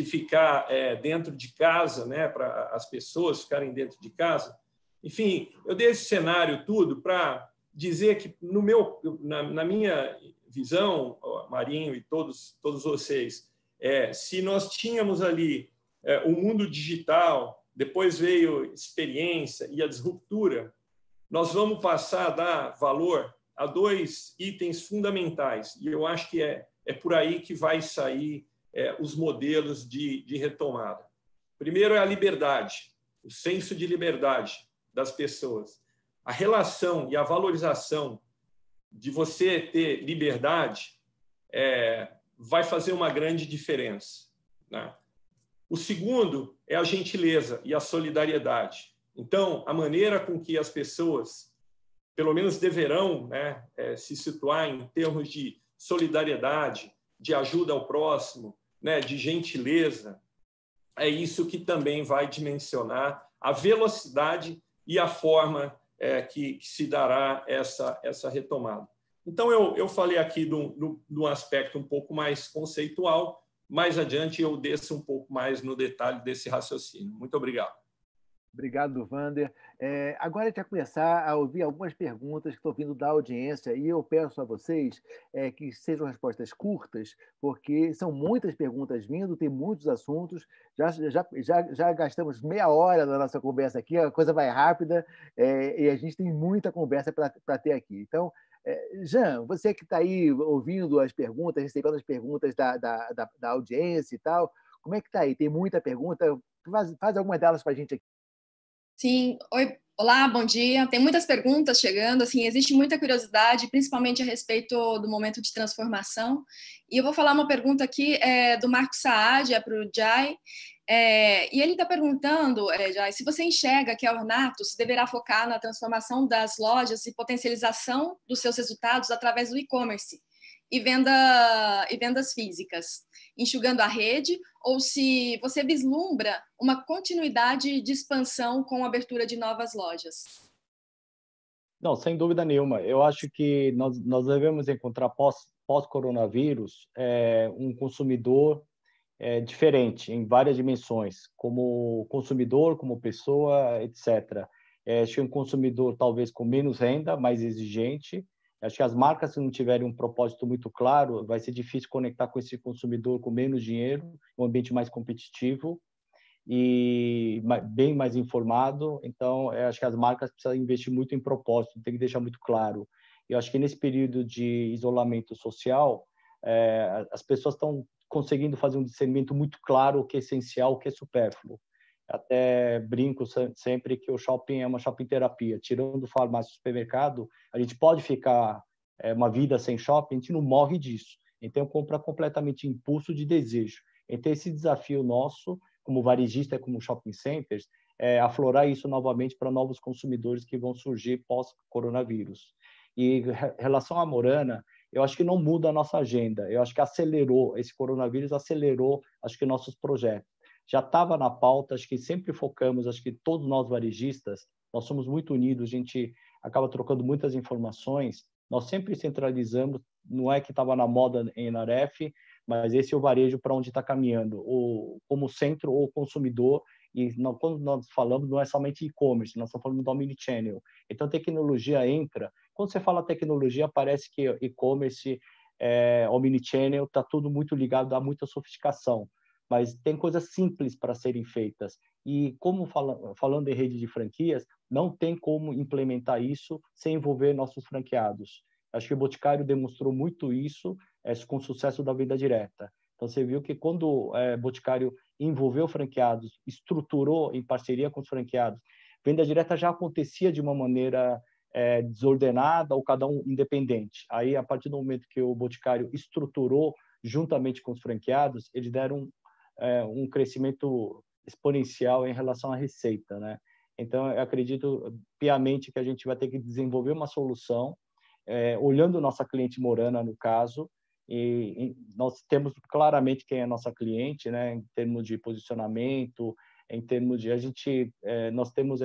ficar dentro de casa, né, para as pessoas ficarem dentro de casa. Enfim, eu dei esse cenário tudo para dizer que, na minha visão, Marinho e todos vocês, se nós tínhamos ali o mundo digital, depois veio experiência e a disruptura, nós vamos passar a dar valor a 2 itens fundamentais, e eu acho que é por aí que vai sair os modelos de retomada. Primeiro é a liberdade, o senso de liberdade das pessoas. A relação e a valorização de você ter liberdade vai fazer uma grande diferença, né? O segundo é a gentileza e a solidariedade. Então, a maneira com que as pessoas, pelo menos deverão, né, se situar em termos de solidariedade, de ajuda ao próximo, né, de gentileza, é isso que também vai dimensionar a velocidade e a forma que se dará essa retomada. Então, eu falei aqui de um aspecto um pouco mais conceitual, mais adiante eu desço um pouco mais no detalhe desse raciocínio. Muito obrigado. Obrigado, Wander. Agora a gente vai começar a ouvir algumas perguntas que estão vindo da audiência e eu peço a vocês que sejam respostas curtas, porque são muitas perguntas vindo, tem muitos assuntos, já gastamos meia hora da nossa conversa aqui, a coisa vai rápida e a gente tem muita conversa para ter aqui. Então, Jean, você que está aí ouvindo as perguntas, recebendo as perguntas da audiência e tal, como é que está aí? Tem muita pergunta? Faz algumas delas para a gente aqui. Sim, olá, bom dia. Tem muitas perguntas chegando, assim, existe muita curiosidade, principalmente a respeito do momento de transformação. E eu vou falar uma pergunta aqui do Marco Saad, para o Jai, e ele está perguntando, Jai, se você enxerga que a Ornatus deverá focar na transformação das lojas e potencialização dos seus resultados através do e-commerce e vendas físicas, enxugando a rede, ou se você vislumbra uma continuidade de expansão com a abertura de novas lojas. Não, sem dúvida nenhuma. Eu acho que nós devemos encontrar pós-coronavírus um consumidor diferente em várias dimensões, como consumidor, como pessoa, etc. Acho que um consumidor talvez com menos renda, mais exigente. Acho que as marcas, se não tiverem um propósito muito claro, vai ser difícil conectar com esse consumidor com menos dinheiro, um ambiente mais competitivo e bem mais informado. Então, acho que as marcas precisam investir muito em propósito, tem que deixar muito claro. Eu acho que nesse período de isolamento social, as pessoas estão conseguindo fazer um discernimento muito claro o que é essencial, o que é supérfluo. Até brinco sempre que o shopping é uma shopping terapia. Tirando farmácia e supermercado, a gente pode ficar uma vida sem shopping, a gente não morre disso. Então, compra completamente impulso de desejo. Então, esse desafio nosso, como varejista, como shopping centers, é aflorar isso novamente para novos consumidores que vão surgir pós-coronavírus. E em relação à Morana, eu acho que não muda a nossa agenda. Eu acho que esse coronavírus acelerou, acho que nossos projetos. Já estava na pauta, acho que sempre focamos, acho que todos nós varejistas, nós somos muito unidos, a gente acaba trocando muitas informações, nós sempre centralizamos, não é que estava na moda em NRF, mas esse é o varejo para onde está caminhando, como centro ou consumidor, e quando nós falamos, não é somente e-commerce, nós estamos falando do omnichannel. Então, tecnologia entra. Quando você fala tecnologia, parece que e-commerce, omnichannel, está tudo muito ligado a muita sofisticação. Mas tem coisas simples para serem feitas. E como falando em rede de franquias, não tem como implementar isso sem envolver nossos franqueados. Acho que o Boticário demonstrou muito isso com o sucesso da venda direta. Então, você viu que quando o Boticário envolveu franqueados, estruturou em parceria com os franqueados, venda direta já acontecia de uma maneira desordenada ou cada um independente. Aí, a partir do momento que o Boticário estruturou juntamente com os franqueados, eles deram um crescimento exponencial em relação à receita, né? Então, eu acredito piamente que a gente vai ter que desenvolver uma solução, olhando nossa cliente Morana, no caso, e nós temos claramente quem é nossa cliente, né? Em termos de posicionamento, em termos de... nós temos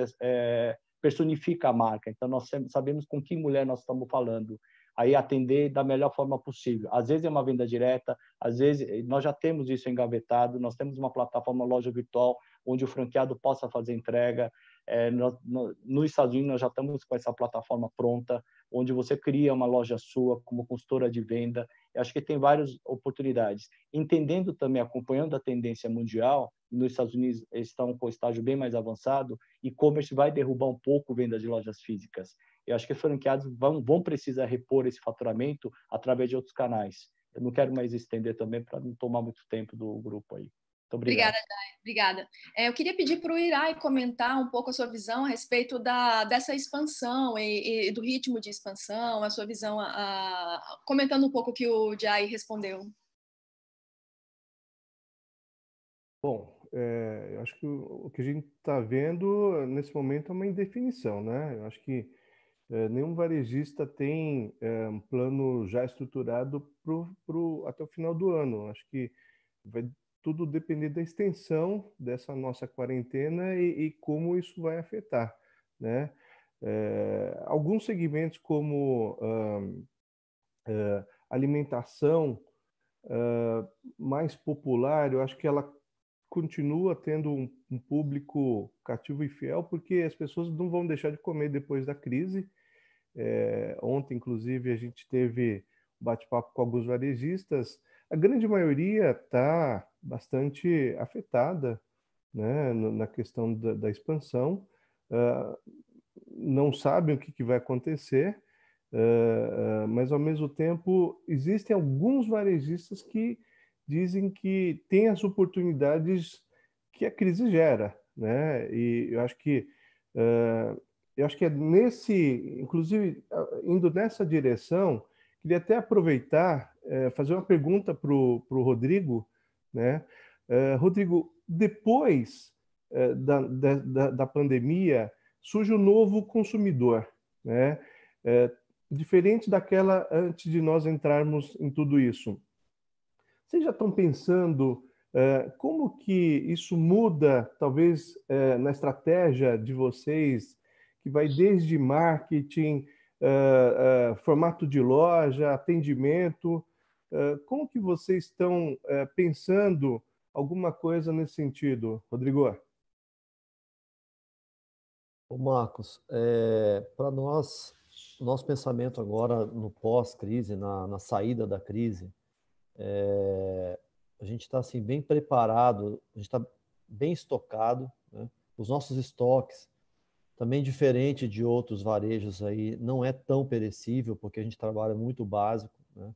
personifica a marca. Então, nós sabemos com que mulher nós estamos falando. Aí atender da melhor forma possível. Às vezes é uma venda direta, às vezes nós já temos isso engavetado, nós temos uma plataforma loja virtual onde o franqueado possa fazer entrega. Nos Estados Unidos nós já estamos com essa plataforma pronta, onde você cria uma loja sua como consultora de venda. Eu acho que tem várias oportunidades. Entendendo também, acompanhando a tendência mundial, nos Estados Unidos eles estão com o estágio bem mais avançado, e-commerce vai derrubar um pouco venda de lojas físicas. Eu acho que franqueados vão precisar repor esse faturamento através de outros canais. Eu não quero mais estender também para não tomar muito tempo do grupo aí. Muito obrigado. Obrigada, Jai. Obrigada. Eu queria pedir para o Irai comentar um pouco a sua visão a respeito dessa expansão e do ritmo de expansão, a sua visão, comentando um pouco o que o Jai respondeu. Bom, eu acho que o que a gente está vendo nesse momento é uma indefinição, né? Eu acho que nenhum varejista tem um plano já estruturado até o final do ano. Acho que vai tudo depender da extensão dessa nossa quarentena e como isso vai afetar, né? Alguns segmentos como alimentação mais popular, eu acho que ela continua tendo um público cativo e fiel, porque as pessoas não vão deixar de comer depois da crise. Ontem, inclusive, a gente teve bate-papo com alguns varejistas. A grande maioria está bastante afetada, né, na questão da expansão. Não sabem o que vai acontecer, mas, ao mesmo tempo, existem alguns varejistas que dizem que tem as oportunidades que a crise gera, né? E eu acho que é inclusive, indo nessa direção, queria até aproveitar, fazer uma pergunta para o Rodrigo, né? Rodrigo, depois da pandemia, surge um novo consumidor, né? Diferente daquela antes de nós entrarmos em tudo isso. Vocês já estão pensando como que isso muda, talvez, na estratégia de vocês, que vai desde marketing, formato de loja, atendimento? Como que vocês estão pensando alguma coisa nesse sentido, Rodrigo? Ô Marcos, para nós, o nosso pensamento agora no pós-crise, na saída da crise, a gente está assim, bem preparado, a gente está bem estocado, né? Os nossos estoques, também diferente de outros varejos aí, não é tão perecível, porque a gente trabalha muito básico, né?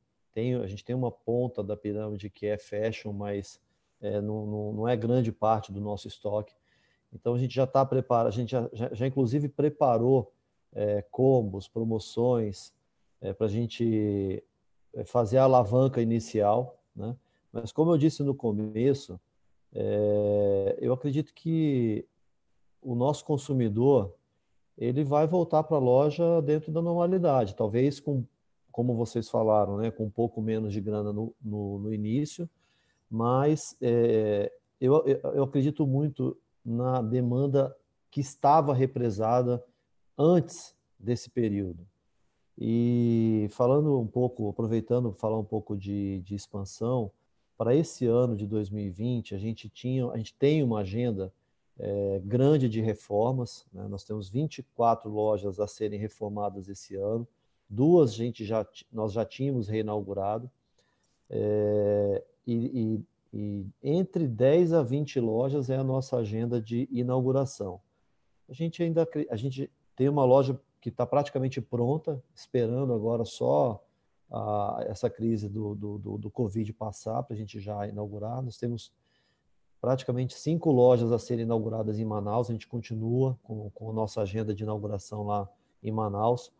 A gente tem uma ponta da pirâmide que é fashion, mas não é grande parte do nosso estoque. Então a gente já está preparado, a gente já inclusive preparou combos, promoções, para a gente fazer a alavanca inicial, né? Mas como eu disse no começo, eu acredito que o nosso consumidor ele vai voltar para a loja dentro da normalidade, talvez como vocês falaram, né, com um pouco menos de grana no início, mas eu acredito muito na demanda que estava represada antes desse período. E falando um pouco, aproveitando falar um pouco de expansão, para esse ano de 2020, a gente tem uma agenda grande de reformas, né? Nós temos 24 lojas a serem reformadas esse ano, duas nós já tínhamos reinaugurado, e entre 10 a 20 lojas é a nossa agenda de inauguração. A gente tem uma loja que está praticamente pronta, esperando agora só essa crise do Covid passar para a gente já inaugurar. Nós temos praticamente 5 lojas a serem inauguradas em Manaus, a gente continua com a nossa agenda de inauguração lá em Manaus,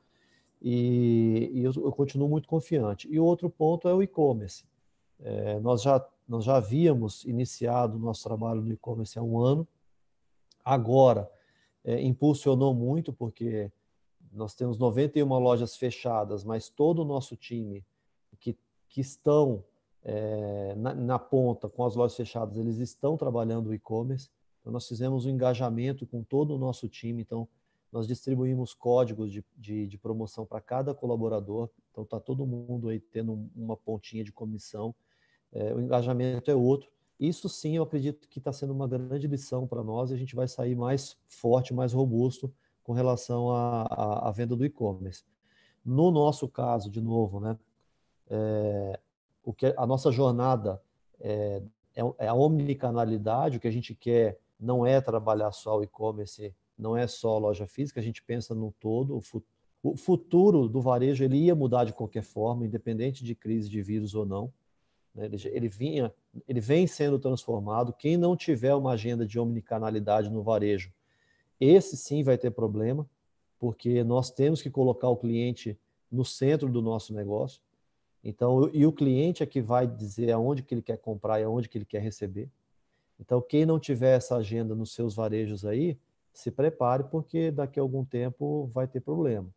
e eu continuo muito confiante. E o outro ponto é o e-commerce. Nós já havíamos iniciado o nosso trabalho no e-commerce há um ano, agora impulsionou muito, porque nós temos 91 lojas fechadas, mas todo o nosso time que estão na ponta com as lojas fechadas, eles estão trabalhando o e-commerce. Então, nós fizemos um engajamento com todo o nosso time. Então, nós distribuímos códigos de promoção para cada colaborador, então está todo mundo aí tendo uma pontinha de comissão, o engajamento é outro. Isso sim, eu acredito que está sendo uma grande lição para nós e a gente vai sair mais forte, mais robusto com relação à venda do e-commerce. No nosso caso, de novo, né, a nossa jornada é a omnicanalidade. O que a gente quer não é trabalhar só o e-commerce, não é só loja física, a gente pensa no todo. O futuro do varejo ele ia mudar de qualquer forma, independente de crise de vírus ou não. Ele vem sendo transformado. Quem não tiver uma agenda de omnicanalidade no varejo, esse sim vai ter problema, porque nós temos que colocar o cliente no centro do nosso negócio. Então, e o cliente é que vai dizer aonde que ele quer comprar e aonde que ele quer receber. Então, quem não tiver essa agenda nos seus varejos aí, se prepare, porque daqui a algum tempo vai ter problema.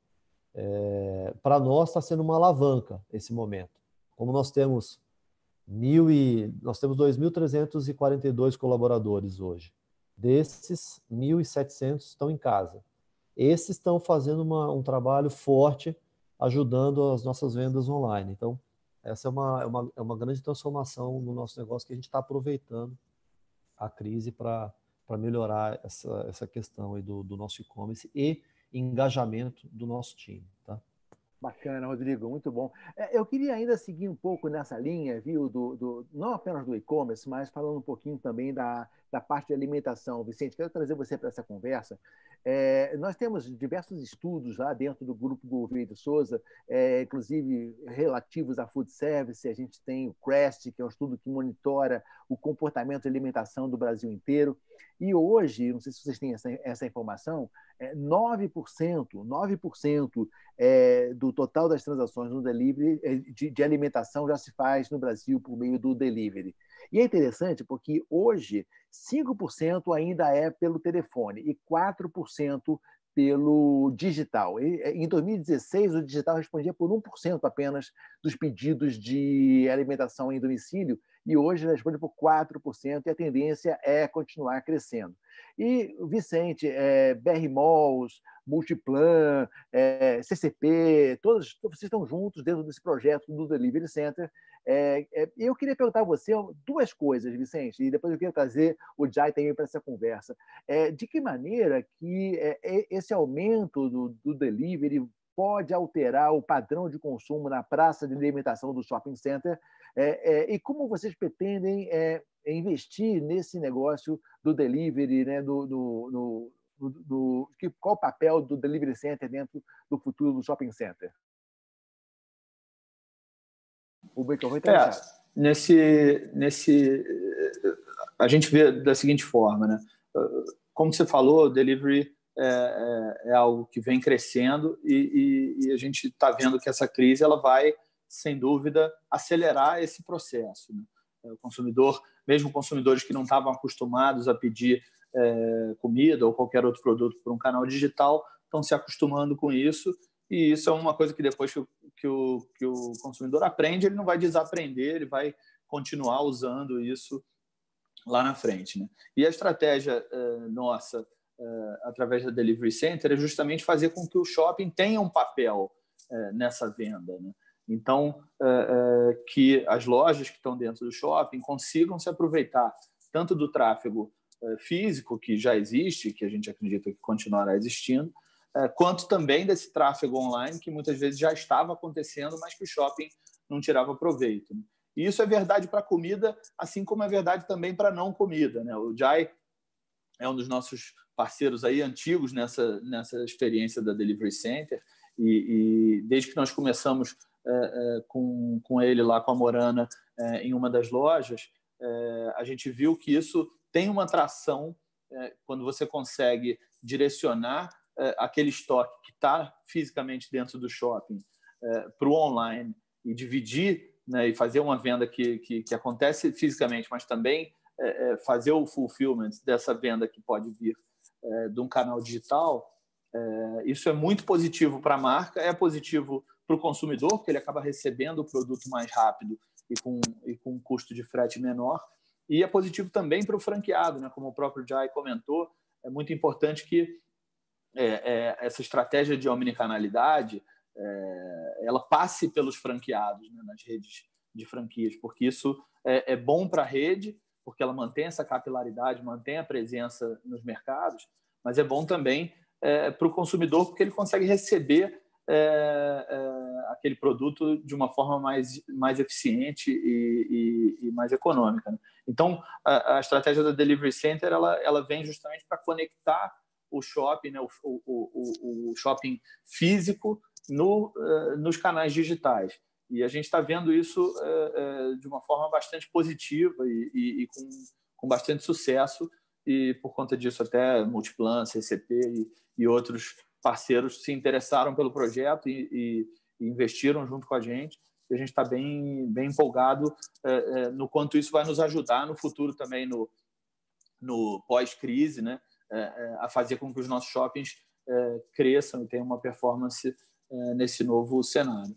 Para nós está sendo uma alavanca esse momento. Como nós temos 2.342 colaboradores hoje. Desses, 1.700 estão em casa. Esses estão fazendo um trabalho forte, ajudando as nossas vendas online. Então, essa é uma grande transformação no nosso negócio, que a gente está aproveitando a crise para melhorar essa questão aí do nosso e-commerce e engajamento do nosso time, tá? Bacana, Rodrigo, muito bom. Eu queria ainda seguir um pouco nessa linha, viu, não apenas do e-commerce, mas falando um pouquinho também da parte de alimentação. Vicente, quero trazer você para essa conversa. Nós temos diversos estudos lá dentro do Grupo Gouveia de Souza, inclusive relativos à food service. A gente tem o CREST, que é um estudo que monitora o comportamento de alimentação do Brasil inteiro. E hoje, não sei se vocês têm essa informação, 9% do total das transações no delivery de alimentação já se faz no Brasil por meio do delivery. E é interessante porque hoje 5% ainda é pelo telefone e 4% pelo digital. Em 2016, o digital respondia por 1% apenas dos pedidos de alimentação em domicílio, e hoje responde por 4%, e a tendência é continuar crescendo. E, Vicente, BR Malls, Multiplan, CCP, todos vocês estão juntos dentro desse projeto do Delivery Center. Eu queria perguntar a você duas coisas, Vicente, e depois eu queria trazer o Jai também para essa conversa. De que maneira que esse aumento do delivery pode alterar o padrão de consumo na praça de alimentação do shopping center, e como vocês pretendem investir nesse negócio do delivery, né, qual o papel do Delivery Center dentro do futuro do shopping center? O microfone está a gente vê da seguinte forma, né? Como você falou, o delivery é algo que vem crescendo e a gente está vendo que essa crise ela vai, sem dúvida, acelerar esse processo, né? O consumidor, mesmo consumidores que não estavam acostumados a pedir comida ou qualquer outro produto por um canal digital, estão se acostumando com isso, e isso é uma coisa que depois que o consumidor aprende, ele não vai desaprender, ele vai continuar usando isso lá na frente, né? E a estratégia nossa, através da Delivery Center, é justamente fazer com que o shopping tenha um papel nessa venda, né? Então, que as lojas que estão dentro do shopping consigam se aproveitar tanto do tráfego físico, que já existe, que a gente acredita que continuará existindo, quanto também desse tráfego online, que muitas vezes já estava acontecendo, mas que o shopping não tirava proveito, né? E isso é verdade para a comida, assim como é verdade também para a não comida, né? O Jai é um dos nossos parceiros aí antigos nessa experiência da Delivery Center, e desde que nós começamos com ele lá, com a Morana, em uma das lojas, a gente viu que isso tem uma atração quando você consegue direcionar aquele estoque que está fisicamente dentro do shopping para o online e dividir, né, e fazer uma venda que acontece fisicamente, mas também fazer o fulfillment dessa venda que pode vir de um canal digital. Isso é muito positivo para a marca, é positivo para o consumidor, porque ele acaba recebendo o produto mais rápido e com um custo de frete menor, e é positivo também para o franqueado, né? Como o próprio Jai comentou, é muito importante que essa estratégia de omnicanalidade ela passe pelos franqueados, né, nas redes de franquias, porque isso é bom para a rede, porque ela mantém essa capilaridade, mantém a presença nos mercados, mas é bom também para o consumidor, porque ele consegue receber aquele produto de uma forma mais eficiente e mais econômica, né? Então, a estratégia da Delivery Center ela vem justamente para conectar o shopping, né, o shopping físico nos canais digitais. E a gente está vendo isso de uma forma bastante positiva e com bastante sucesso, e por conta disso até Multiplan, CCP e outros parceiros se interessaram pelo projeto e investiram junto com a gente. E a gente está bem empolgado no quanto isso vai nos ajudar no futuro também, no pós-crise, né, a fazer com que os nossos shoppings cresçam e tenham uma performance nesse novo cenário.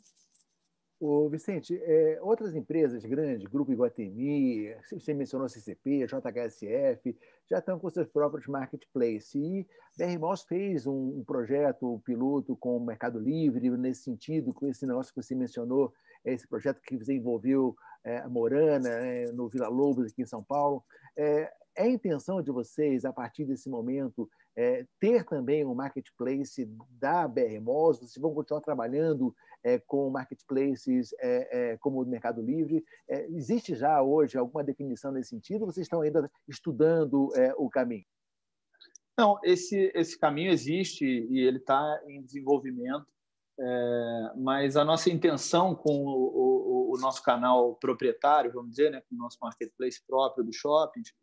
Ô, Vicente, outras empresas grandes, Grupo Iguatemi, você mencionou CCP, JHSF, já estão com seus próprios marketplaces. E BR Malls fez um projeto piloto com o Mercado Livre, nesse sentido, com esse negócio que você mencionou, esse projeto que você envolveu a Morana, no Vila Lobos, aqui em São Paulo. É a intenção de vocês, a partir desse momento, ter também um marketplace da BR Malls? Vocês vão continuar trabalhando com marketplaces como o Mercado Livre? Existe já hoje alguma definição nesse sentido? Ou vocês estão ainda estudando o caminho? Não, esse caminho existe e ele está em desenvolvimento, mas a nossa intenção com o nosso canal proprietário, vamos dizer, né, com o nosso marketplace próprio do shoppings,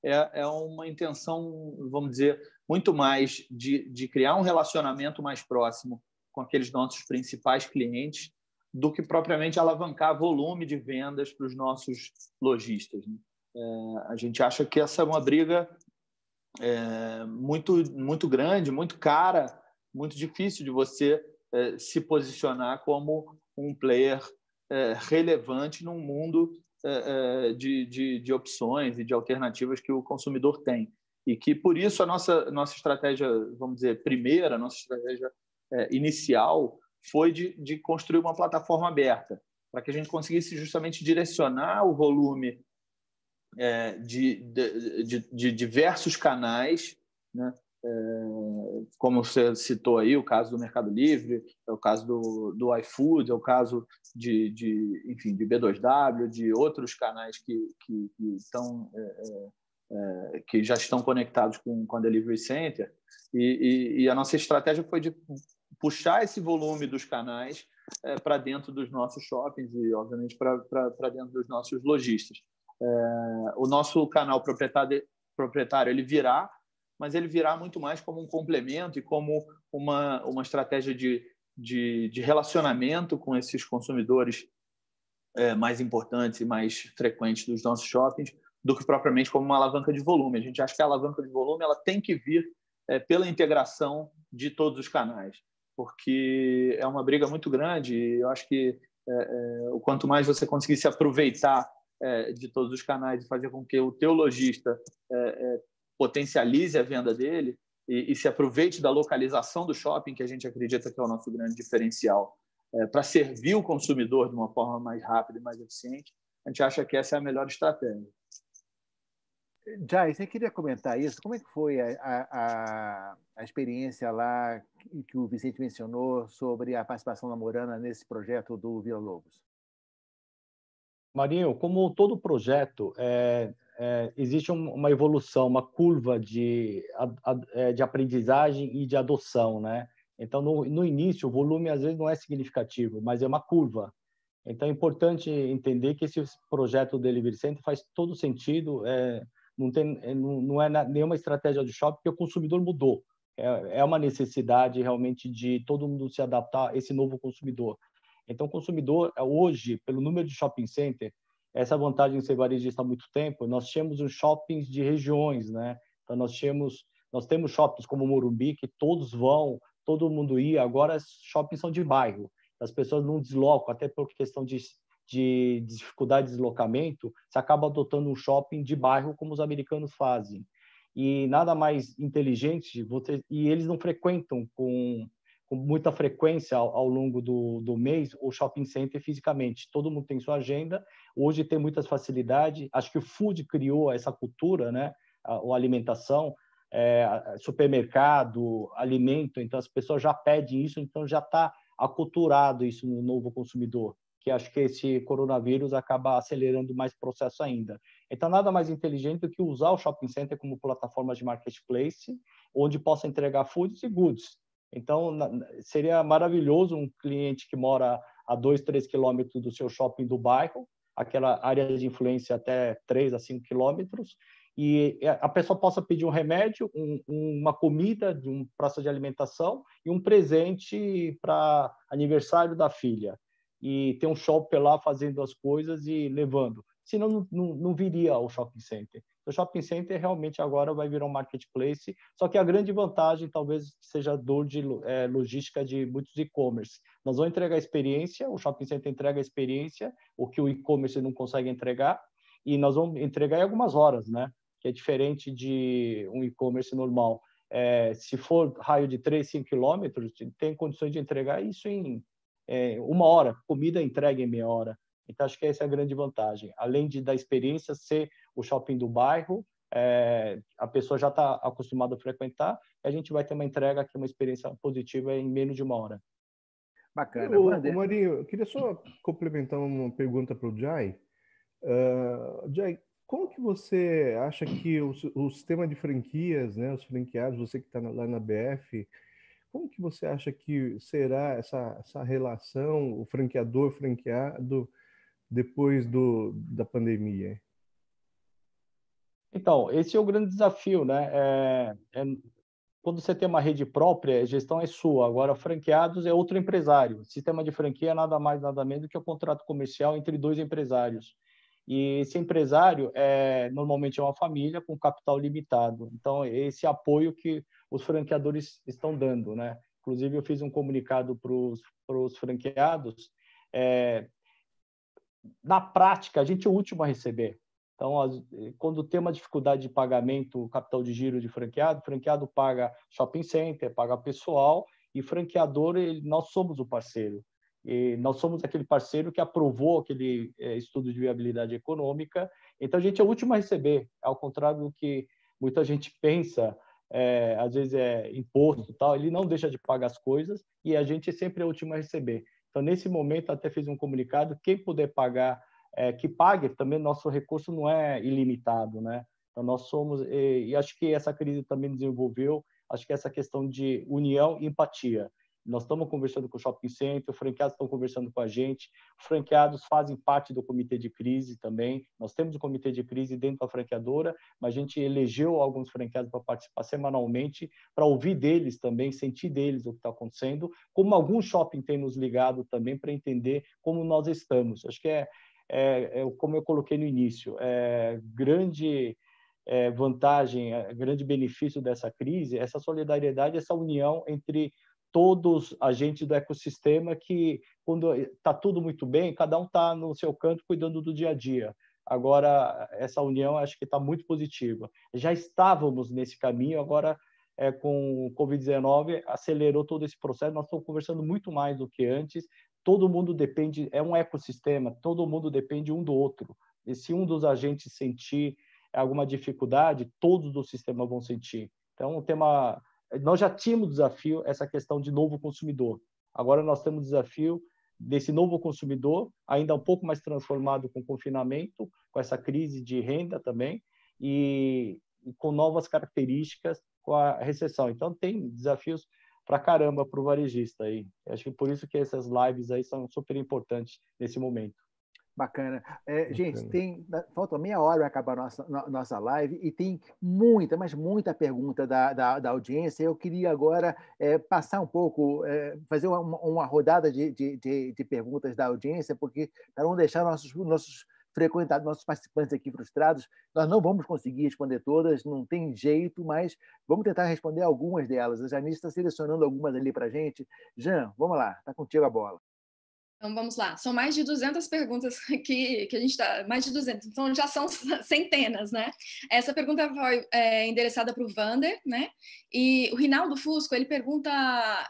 é uma intenção, vamos dizer, muito mais de criar um relacionamento mais próximo com aqueles nossos principais clientes do que propriamente alavancar volume de vendas para os nossos lojistas, né? A gente acha que essa é uma briga muito grande, muito cara, muito difícil de você se posicionar como um player relevante num mundo de opções e de alternativas que o consumidor tem. E que, por isso, a nossa estratégia, vamos dizer, primeira, a nossa estratégia inicial foi de construir uma plataforma aberta, para que a gente conseguisse justamente direcionar o volume de diversos canais, né? Como você citou aí, o caso do Mercado Livre, é o caso do iFood, é o caso enfim, de B2W, de outros canais que já estão conectados com a Delivery Center, e a nossa estratégia foi de puxar esse volume dos canais para dentro dos nossos shoppings e, obviamente, para dentro dos nossos lojistas. O nosso canal proprietário ele virá, mas ele virá muito mais como um complemento e como uma estratégia de relacionamento com esses consumidores mais importantes e mais frequentes dos nossos shoppings, do que propriamente como uma alavanca de volume. A gente acha que a alavanca de volume ela tem que vir pela integração de todos os canais, porque é uma briga muito grande e eu acho que o quanto mais você conseguir se aproveitar de todos os canais e fazer com que o teu lojista potencialize a venda dele e se aproveite da localização do shopping, que a gente acredita que é o nosso grande diferencial, para servir o consumidor de uma forma mais rápida e mais eficiente, a gente acha que essa é a melhor estratégia. Jai, você queria comentar isso? Como é que foi a experiência lá que o Vicente mencionou sobre a participação da Morana nesse projeto do Vila Lobos? Marinho, como todo projeto, existe uma evolução, uma curva de aprendizagem e de adoção, né? Então, no início, o volume às vezes não é significativo, mas é uma curva. Então, é importante entender que esse projeto do Delivery Center faz todo sentido, não é nenhuma estratégia do shopping, porque o consumidor mudou. É uma necessidade realmente de todo mundo se adaptar a esse novo consumidor. Então, o consumidor, hoje, pelo número de shopping center, essa vantagem de ser varejista há muito tempo, nós tínhamos os shoppings de regiões, né? Então, nós temos shoppings como Morumbi, que todos vão, todo mundo ia. Agora, shoppings são de bairro. As pessoas não deslocam, até por questão de dificuldade de deslocamento, você acaba adotando um shopping de bairro, como os americanos fazem. e nada mais inteligente, e eles não frequentam com muita frequência ao longo do mês o shopping center fisicamente. Todo mundo tem sua agenda, hoje tem muitas facilidades, acho que o food criou essa cultura, né? A alimentação, supermercado, alimento, então as pessoas já pedem isso, então já está aculturado isso no novo consumidor, que acho que esse coronavírus acaba acelerando mais o processo ainda. Então, nada mais inteligente do que usar o shopping center como plataforma de marketplace, onde possa entregar foods e goods. Então, seria maravilhoso um cliente que mora a 2, 3 quilômetros do seu shopping do bairro, aquela área de influência até 3 a 5 quilômetros, e a pessoa possa pedir um remédio, uma comida de uma praça de alimentação e um presente para aniversário da filha. E ter um shopper lá fazendo as coisas e levando. Senão, não viria ao shopping center. O shopping center realmente agora vai virar um marketplace, só que a grande vantagem talvez seja a dor de logística de muitos e-commerce. Nós vamos entregar a experiência, o shopping center entrega a experiência, o que o e-commerce não consegue entregar, e nós vamos entregar em algumas horas, né? Que é diferente de um e-commerce normal. Se for raio de 3, 5 quilômetros, tem condições de entregar isso em 1 hora, comida entrega em meia hora. Então, acho que essa é a grande vantagem. Além da experiência ser o shopping do bairro, a pessoa já está acostumada a frequentar, a gente vai ter uma entrega que é uma experiência positiva em menos de 1 hora. Bacana. Marinho, eu queria só complementar uma pergunta para o Jai. Jai, como que você acha que o sistema de franquias, né, os franqueados, você que está lá na BF, como que você acha que será essa relação, o franqueador-franqueado, depois da pandemia? Então, esse é o grande desafio, né? Quando você tem uma rede própria, a gestão é sua. Agora, franqueados é outro empresário. Sistema de franquia é nada mais, nada menos do que o contrato comercial entre 2 empresários. E esse empresário normalmente é uma família com capital limitado. Então, esse apoio que os franqueadores estão dando, né? Inclusive, eu fiz um comunicado para os franqueados. Na prática, a gente é o último a receber. Então, quando tem uma dificuldade de pagamento, o capital de giro de franqueado, o franqueado paga shopping center, paga pessoal, e franqueador, nós somos o parceiro. E nós somos aquele parceiro que aprovou aquele estudo de viabilidade econômica. Então, a gente é o último a receber, ao contrário do que muita gente pensa, às vezes é imposto e tal, ele não deixa de pagar as coisas e a gente sempre é o último a receber. Então, nesse momento, até fiz um comunicado, quem puder pagar, que pague, também nosso recurso não é ilimitado, né? Então, nós somos, e acho que essa crise também desenvolveu, acho que essa questão de união e empatia. Nós estamos conversando com o shopping center, os franqueados estão conversando com a gente, os franqueados fazem parte do comitê de crise também, nós temos o comitê de crise dentro da franqueadora, mas a gente elegeu alguns franqueados para participar semanalmente, para ouvir deles também, sentir deles o que está acontecendo, como alguns shopping têm nos ligado também para entender como nós estamos. Acho que como eu coloquei no início, grande vantagem, grande benefício dessa crise, essa solidariedade, essa união entre todos os agentes do ecossistema, que quando está tudo muito bem, cada um está no seu canto cuidando do dia a dia. Agora, essa união acho que está muito positiva. Já estávamos nesse caminho, agora com o Covid-19 acelerou todo esse processo, nós estamos conversando muito mais do que antes, todo mundo depende, é um ecossistema, todo mundo depende um do outro. E se um dos agentes sentir alguma dificuldade, todos do sistema vão sentir. Então, nós já tínhamos desafio, essa questão de novo consumidor. Agora nós temos o desafio desse novo consumidor, ainda um pouco mais transformado com o confinamento, com essa crise de renda também, e com novas características com a recessão. Então, tem desafios para caramba para o varejista aí. Acho que por isso que essas lives aí são super importantes nesse momento. Bacana. Gente, falta meia hora para acabar a nossa live e tem muita, mas muita pergunta da audiência. Eu queria agora passar um pouco, fazer uma rodada de perguntas da audiência, porque para não deixar nossos frequentados, nossos participantes aqui frustrados, nós não vamos conseguir responder todas, não tem jeito, mas vamos tentar responder algumas delas. A Janice está selecionando algumas ali para a gente. Jean, vamos lá, está contigo a bola. Então, vamos lá. São mais de 200 perguntas que a gente está... Mais de 200. Então, já são centenas, né? Essa pergunta foi endereçada para o Vander, né? E o Rinaldo Fusco, ele pergunta...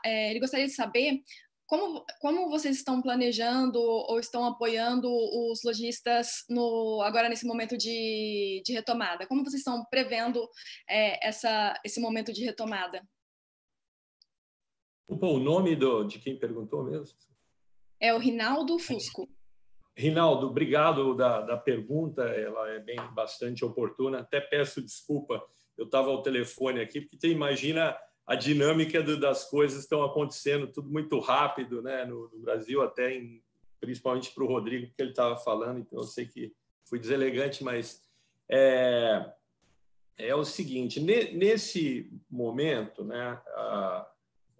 ele gostaria de saber como vocês estão planejando ou estão apoiando os lojistas agora nesse momento de retomada? Como vocês estão prevendo esse momento de retomada? O nome de quem perguntou mesmo? É o Rinaldo Fusco. Rinaldo, obrigado da pergunta, ela é bastante oportuna. Até peço desculpa, eu estava ao telefone aqui, porque você imagina a dinâmica das coisas estão acontecendo, tudo muito rápido, né? No Brasil, até principalmente para o Rodrigo, que ele estava falando, então eu sei que fui deselegante, mas é o seguinte, nesse momento, né?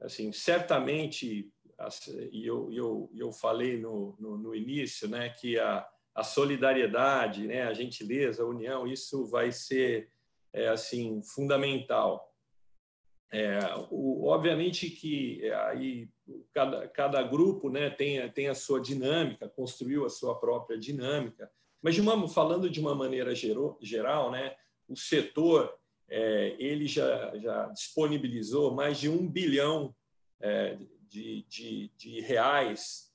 Assim, certamente... E eu falei no início, né, que a solidariedade, né, a gentileza, a união, isso vai ser assim fundamental. Obviamente que aí cada grupo, né, tem a sua dinâmica, construiu a sua própria dinâmica, mas falando de uma maneira geral, né, o setor ele já disponibilizou mais de 1 bilhão de reais,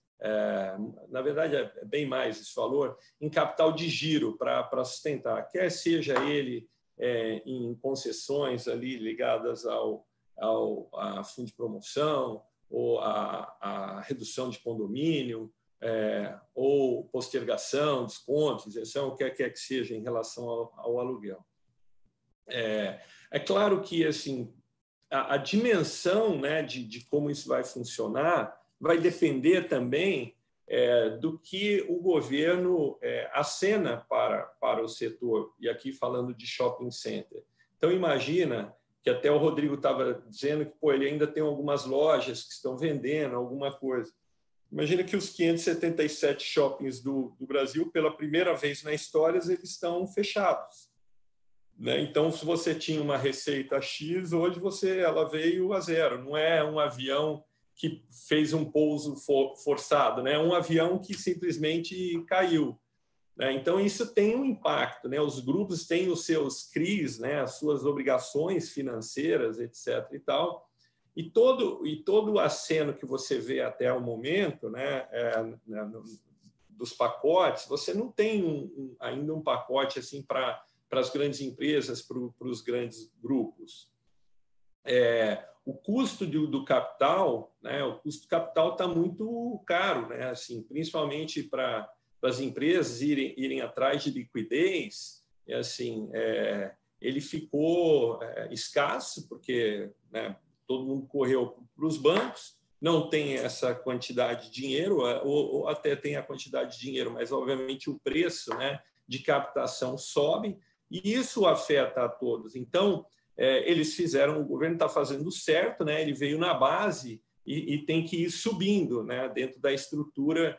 na verdade é bem mais esse valor, em capital de giro para sustentar, quer seja ele em concessões ali ligadas a fundo de promoção, ou a redução de condomínio, ou postergação, desconto, isenção, o que quer que seja em relação ao aluguel. É claro que assim, a dimensão, né, de como isso vai funcionar vai depender também do que o governo acena para o setor, e aqui falando de shopping center. Então, imagina que até o Rodrigo estava dizendo que ele ainda tem algumas lojas que estão vendendo alguma coisa. Imagina que os 577 shoppings do Brasil, pela primeira vez na história, eles estão fechados. Então, se você tinha uma receita X, hoje ela veio a zero. Não é um avião que fez um pouso forçado, né? É um avião que simplesmente caiu. Então, isso tem um impacto, né? Os grupos têm os seus CRIs, né? As suas obrigações financeiras, etc. E tal. E todo o aceno que você vê até o momento, né? Dos pacotes, você não tem ainda um pacote assim para as grandes empresas, para os grandes grupos. O custo do capital, né? O custo do capital está muito caro, né? Assim, principalmente para as empresas irem atrás de liquidez, assim, ele ficou escasso, porque, né, todo mundo correu para os bancos, não tem essa quantidade de dinheiro, ou até tem a quantidade de dinheiro, mas, obviamente, o preço, né, de captação sobe, e isso afeta a todos. Então, eles fizeram, o governo está fazendo certo, né? Ele veio na base e tem que ir subindo, né? Dentro da estrutura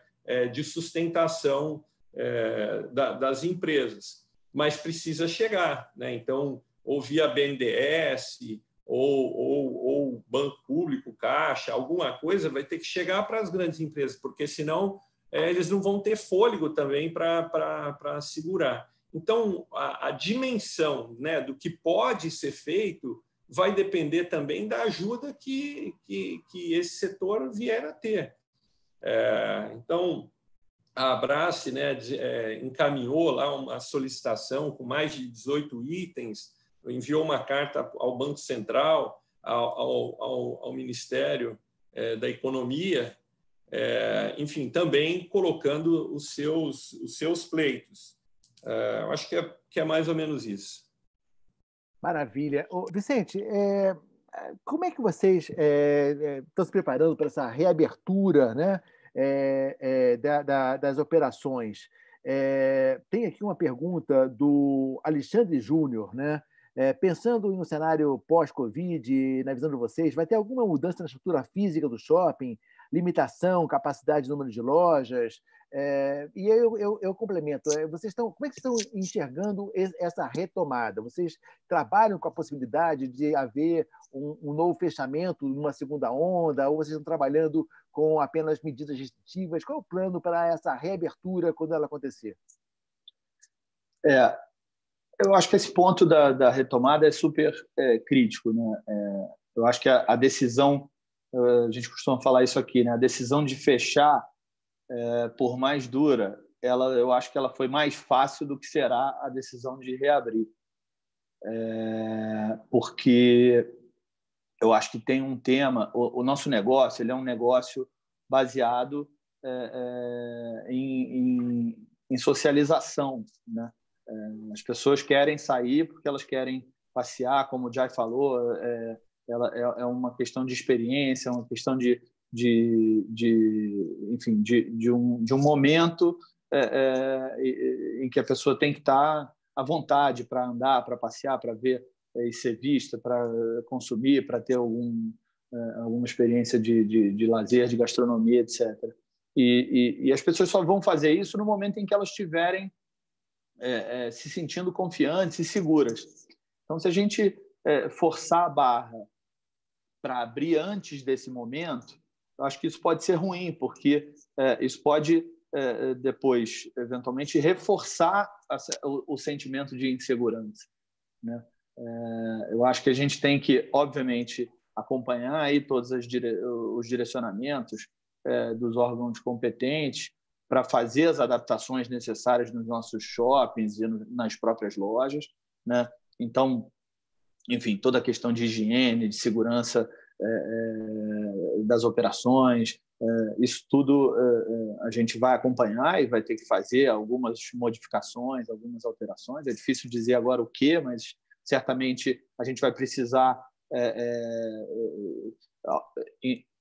de sustentação das empresas, mas precisa chegar, né? Então, ou via BNDES, ou Banco Público, Caixa, alguma coisa vai ter que chegar para as grandes empresas, porque senão eles não vão ter fôlego também para segurar. Então, a dimensão, né, do que pode ser feito vai depender também da ajuda que esse setor vier a ter. Então, a Abrace, né, encaminhou lá uma solicitação com mais de 18 itens, enviou uma carta ao Banco Central, ao Ministério da Economia, enfim, também colocando os seus pleitos. Eu acho que é mais ou menos isso. Maravilha. Vicente, como é que vocês estão se preparando para essa reabertura, né, das operações? Tem aqui uma pergunta do Alexandre Júnior, né? Pensando em um cenário pós-Covid, na visão de vocês, vai ter alguma mudança na estrutura física do shopping? Limitação, capacidade, número de lojas? E eu complemento. Como é que vocês estão enxergando essa retomada? Vocês trabalham com a possibilidade de haver um novo fechamento numa segunda onda? Ou vocês estão trabalhando com apenas medidas restritivas? Qual é o plano para essa reabertura quando ela acontecer? Eu acho que esse ponto da retomada é super crítico, né? Eu acho que a decisão, a gente costuma falar isso aqui, né? A decisão de fechar, por mais dura, eu acho que ela foi mais fácil do que será a decisão de reabrir. Porque eu acho que tem um tema, o nosso negócio, ele é um negócio baseado em socialização, né? As pessoas querem sair porque elas querem passear, como o Jai falou, é uma questão de experiência, é uma questão enfim, de um momento em que a pessoa tem que estar à vontade para andar, para passear, para ver e ser vista, para consumir, para ter alguma experiência de lazer, de gastronomia, etc. E as pessoas só vão fazer isso no momento em que elas estiverem se sentindo confiantes e seguras. Então, se a gente forçar a barra para abrir antes desse momento, eu acho que isso pode ser ruim, porque isso pode depois, eventualmente, reforçar o sentimento de insegurança, né? Eu acho que a gente tem que, obviamente, acompanhar aí todos os direcionamentos dos órgãos competentes para fazer as adaptações necessárias nos nossos shoppings e nas próprias lojas, né? Então, enfim, toda a questão de higiene, de segurança das operações, isso tudo a gente vai acompanhar e vai ter que fazer algumas modificações, algumas alterações. É difícil dizer agora o quê, mas certamente a gente vai precisar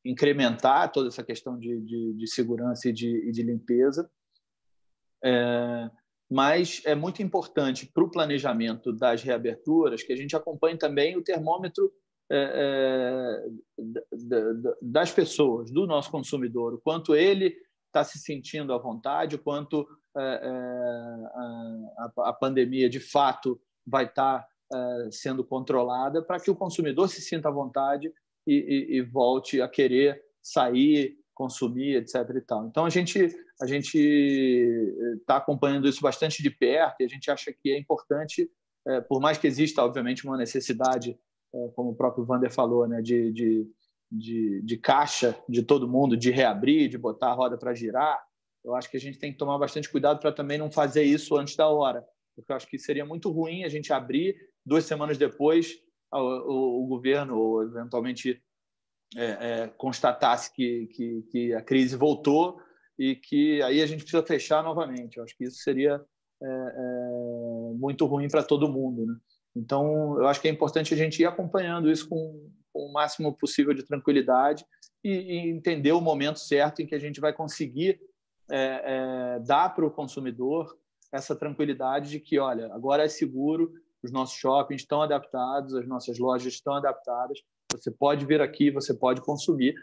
incrementar toda essa questão de segurança e de limpeza. Mas é muito importante para o planejamento das reaberturas que a gente acompanhe também o termômetro das pessoas, do nosso consumidor, o quanto ele está se sentindo à vontade, o quanto a pandemia de fato vai estar sendo controlada, para que o consumidor se sinta à vontade e volte a querer sair, consumir, etc. E tal. Então, a gente está acompanhando isso bastante de perto e a gente acha que é importante, por mais que exista, obviamente, uma necessidade, como o próprio Wander falou, né, de caixa de todo mundo, de reabrir, de botar a roda para girar. Eu acho que a gente tem que tomar bastante cuidado para também não fazer isso antes da hora, porque eu acho que seria muito ruim a gente abrir 2 semanas depois o governo, ou eventualmente constatasse que a crise voltou e que aí a gente precisa fechar novamente. Eu acho que isso seria muito ruim para todo mundo, né? Então, eu acho que é importante a gente ir acompanhando isso com o máximo possível de tranquilidade e entender o momento certo em que a gente vai conseguir dar para o consumidor essa tranquilidade de que, olha, agora é seguro, os nossos shoppings estão adaptados, as nossas lojas estão adaptadas, você pode vir aqui, você pode consumir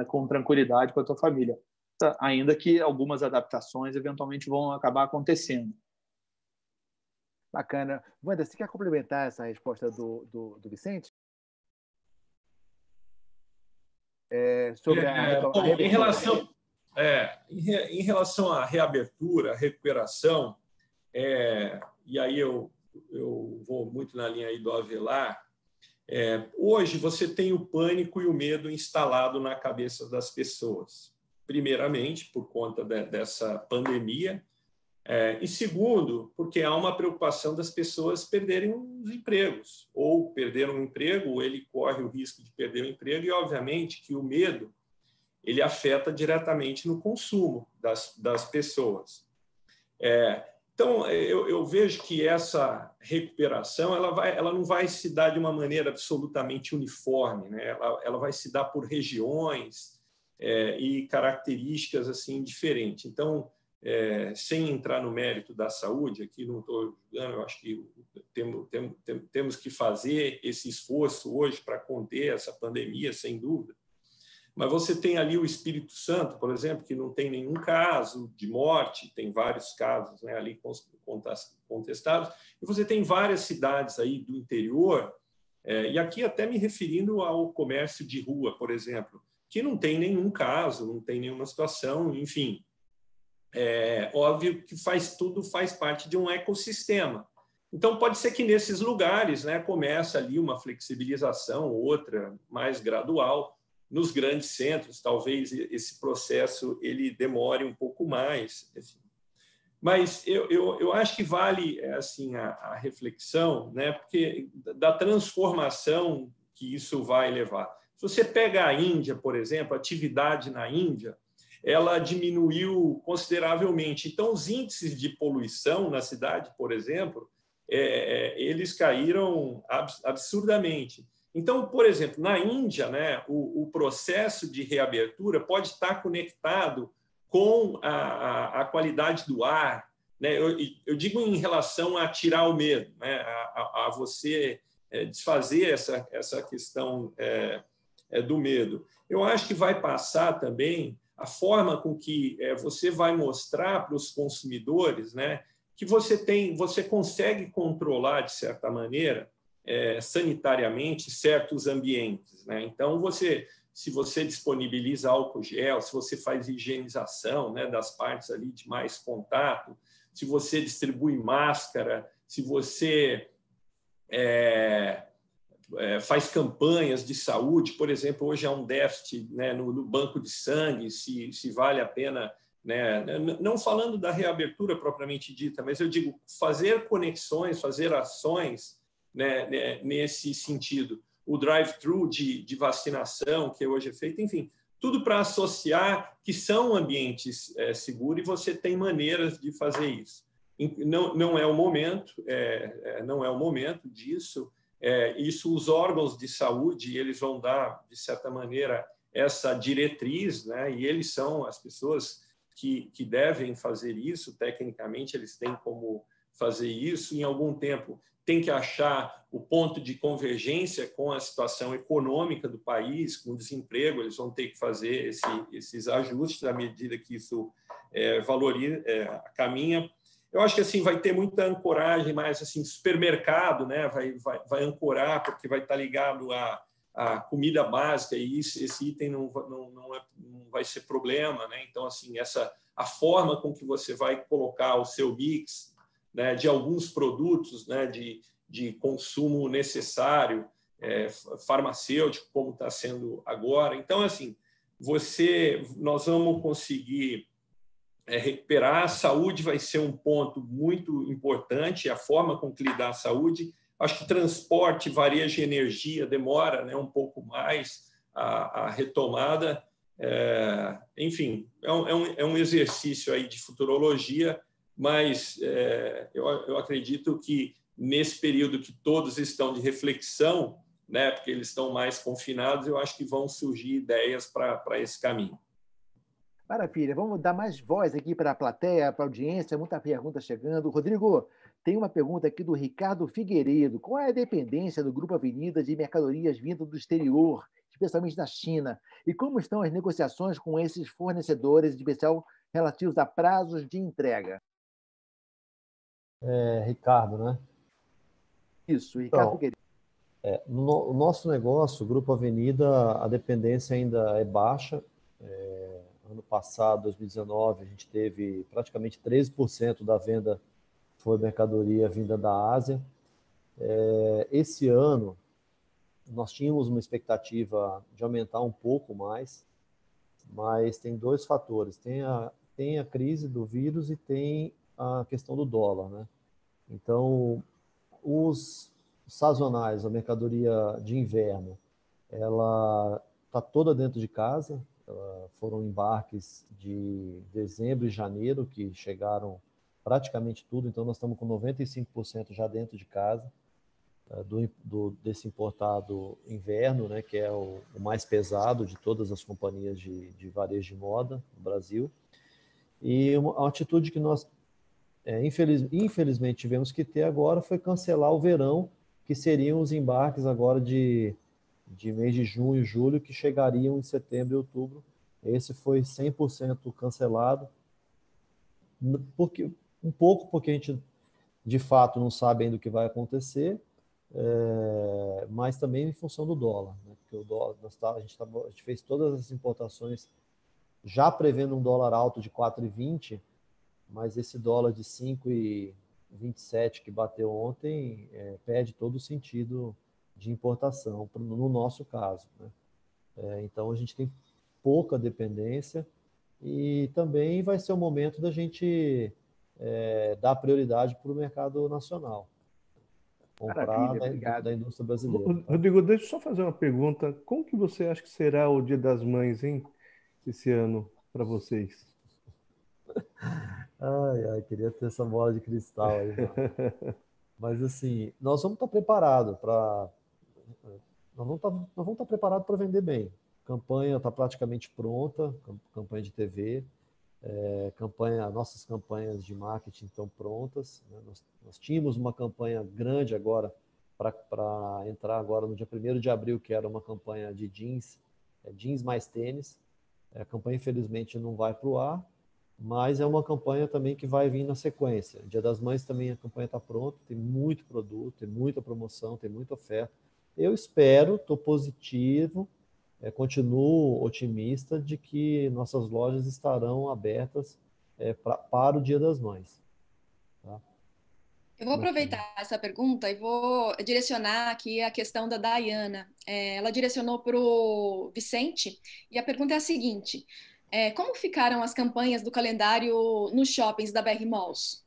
com tranquilidade com a tua família, ainda que algumas adaptações eventualmente vão acabar acontecendo. Bacana. Wander, você quer complementar essa resposta do Vicente? Sobre em relação à reabertura, à recuperação, e aí eu vou muito na linha aí do Avelar, hoje você tem o pânico e o medo instalado na cabeça das pessoas. Primeiramente, por conta dessa pandemia, e segundo, porque há uma preocupação das pessoas perderem os empregos, ou perder um emprego, ou ele corre o risco de perder o emprego, e obviamente que o medo ele afeta diretamente no consumo das pessoas. Então, eu vejo que essa recuperação ela não vai se dar de uma maneira absolutamente uniforme, né? Ela vai se dar por regiões e características assim diferentes. Então, sem entrar no mérito da saúde, aqui não estou julgando, eu acho que temos que fazer esse esforço hoje para conter essa pandemia, sem dúvida. mas você tem ali o Espírito Santo, por exemplo, que não tem nenhum caso de morte, tem vários casos, né, ali contestados, e você tem várias cidades aí do interior, e aqui até me referindo ao comércio de rua, por exemplo, que não tem nenhum caso, não tem nenhuma situação, enfim. É óbvio que tudo faz parte de um ecossistema. Então, pode ser que nesses lugares, né, comece ali uma flexibilização, outra mais gradual. Nos grandes centros, talvez esse processo ele demore um pouco mais. Assim. Mas eu acho que vale assim, a reflexão, né, porque da transformação que isso vai levar. Se você pega a Índia, por exemplo, a atividade na Índia, ela diminuiu consideravelmente. Então, os índices de poluição na cidade, por exemplo, eles caíram absurdamente. Então, por exemplo, na Índia, né, o processo de reabertura pode estar conectado com a qualidade do ar, né? Eu digo em relação a tirar o medo, né? a você desfazer essa questão do medo. Eu acho que vai passar também a forma com que você vai mostrar para os consumidores, né, que você consegue controlar, de certa maneira, sanitariamente, certos ambientes. Né? Então, se você disponibiliza álcool gel, se você faz higienização, né, das partes ali de mais contato, se você distribui máscara, se você faz campanhas de saúde, por exemplo, hoje há um déficit, né, no banco de sangue, se vale a pena, né, não falando da reabertura propriamente dita, mas eu digo fazer conexões, fazer ações, né, nesse sentido. O drive-thru de vacinação que hoje é feito, enfim, tudo para associar que são ambientes seguros e você tem maneiras de fazer isso. Não é o momento, não é o momento disso. Isso os órgãos de saúde eles vão dar, de certa maneira, essa diretriz, né? E eles são as pessoas que devem fazer isso, tecnicamente eles têm como fazer isso. Em algum tempo tem que achar o ponto de convergência com a situação econômica do país, com o desemprego, eles vão ter que fazer esses ajustes à medida que isso caminha. Eu acho que assim vai ter muita ancoragem, mais assim supermercado, né? Vai ancorar porque vai estar ligado à comida básica e esse item não vai ser problema, né? Então assim a forma com que você vai colocar o seu mix, né, de alguns produtos, né, de consumo necessário, farmacêutico, como está sendo agora. Então assim nós vamos conseguir recuperar. A saúde vai ser um ponto muito importante, a forma com que lidar a saúde. Acho que transporte, varejo e energia demora, né, um pouco mais a retomada. Enfim, é um exercício aí de futurologia, mas eu acredito que nesse período que todos estão de reflexão, né, porque eles estão mais confinados, eu acho que vão surgir ideias para esse caminho. Maravilha, vamos dar mais voz aqui para a plateia, para a audiência, muita pergunta chegando. Rodrigo, tem uma pergunta aqui do Ricardo Figueiredo. Qual é a dependência do Grupo Avenida de mercadorias vindas do exterior, especialmente da China? E como estão as negociações com esses fornecedores, de especial relativos a prazos de entrega? Ricardo, né? Isso, Ricardo Figueiredo. No nosso negócio, o Grupo Avenida, a dependência ainda é baixa. Ano passado, 2019, a gente teve praticamente 13% da venda foi mercadoria vinda da Ásia. Esse ano, nós tínhamos uma expectativa de aumentar um pouco mais, mas tem dois fatores. Tem a crise do vírus e tem a questão do dólar, né? Então, os sazonais, a mercadoria de inverno, ela está toda dentro de casa. Foram embarques de dezembro e janeiro que chegaram praticamente tudo, então nós estamos com 95% já dentro de casa desse importado inverno, né, que é o mais pesado de todas as companhias de varejo de moda no Brasil. E uma atitude que nós infelizmente tivemos que ter agora foi cancelar o verão, que seriam os embarques agora de de mês de junho e julho que chegariam em setembro e outubro. Esse foi 100% cancelado, porque a gente de fato não sabe ainda o que vai acontecer, mas também em função do dólar, né? Porque o dólar, a gente fez todas as importações já prevendo um dólar alto de 4,20, mas esse dólar de 5,27 que bateu ontem perde todo o sentido de importação, no nosso caso, né? Então a gente tem pouca dependência e também vai ser o momento da gente dar prioridade para o mercado nacional, comprar da indústria brasileira. Tá? Rodrigo, deixa eu só fazer uma pergunta. Como que você acha que será o Dia das Mães, hein, esse ano para vocês? Ai, queria ter essa bola de cristal aí, mano. Mas assim, nós vamos estar preparados para preparados para vender bem. A campanha está praticamente pronta, campanha de TV, nossas campanhas de marketing estão prontas, né? Nós tínhamos uma campanha grande agora para entrar agora no dia 1º de abril, que era uma campanha de jeans, jeans mais tênis. A campanha, infelizmente, não vai para o ar, mas é uma campanha também que vai vir na sequência. Dia das Mães também a campanha está pronta, tem muito produto, tem muita promoção, tem muita oferta. Eu espero, estou positivo, continuo otimista de que nossas lojas estarão abertas para o Dia das Mães. Tá? Eu vou aproveitar essa pergunta e vou direcionar aqui a questão da Dayana. Ela direcionou para o Vicente e a pergunta é a seguinte: como ficaram as campanhas do calendário nos shoppings da BR Malls?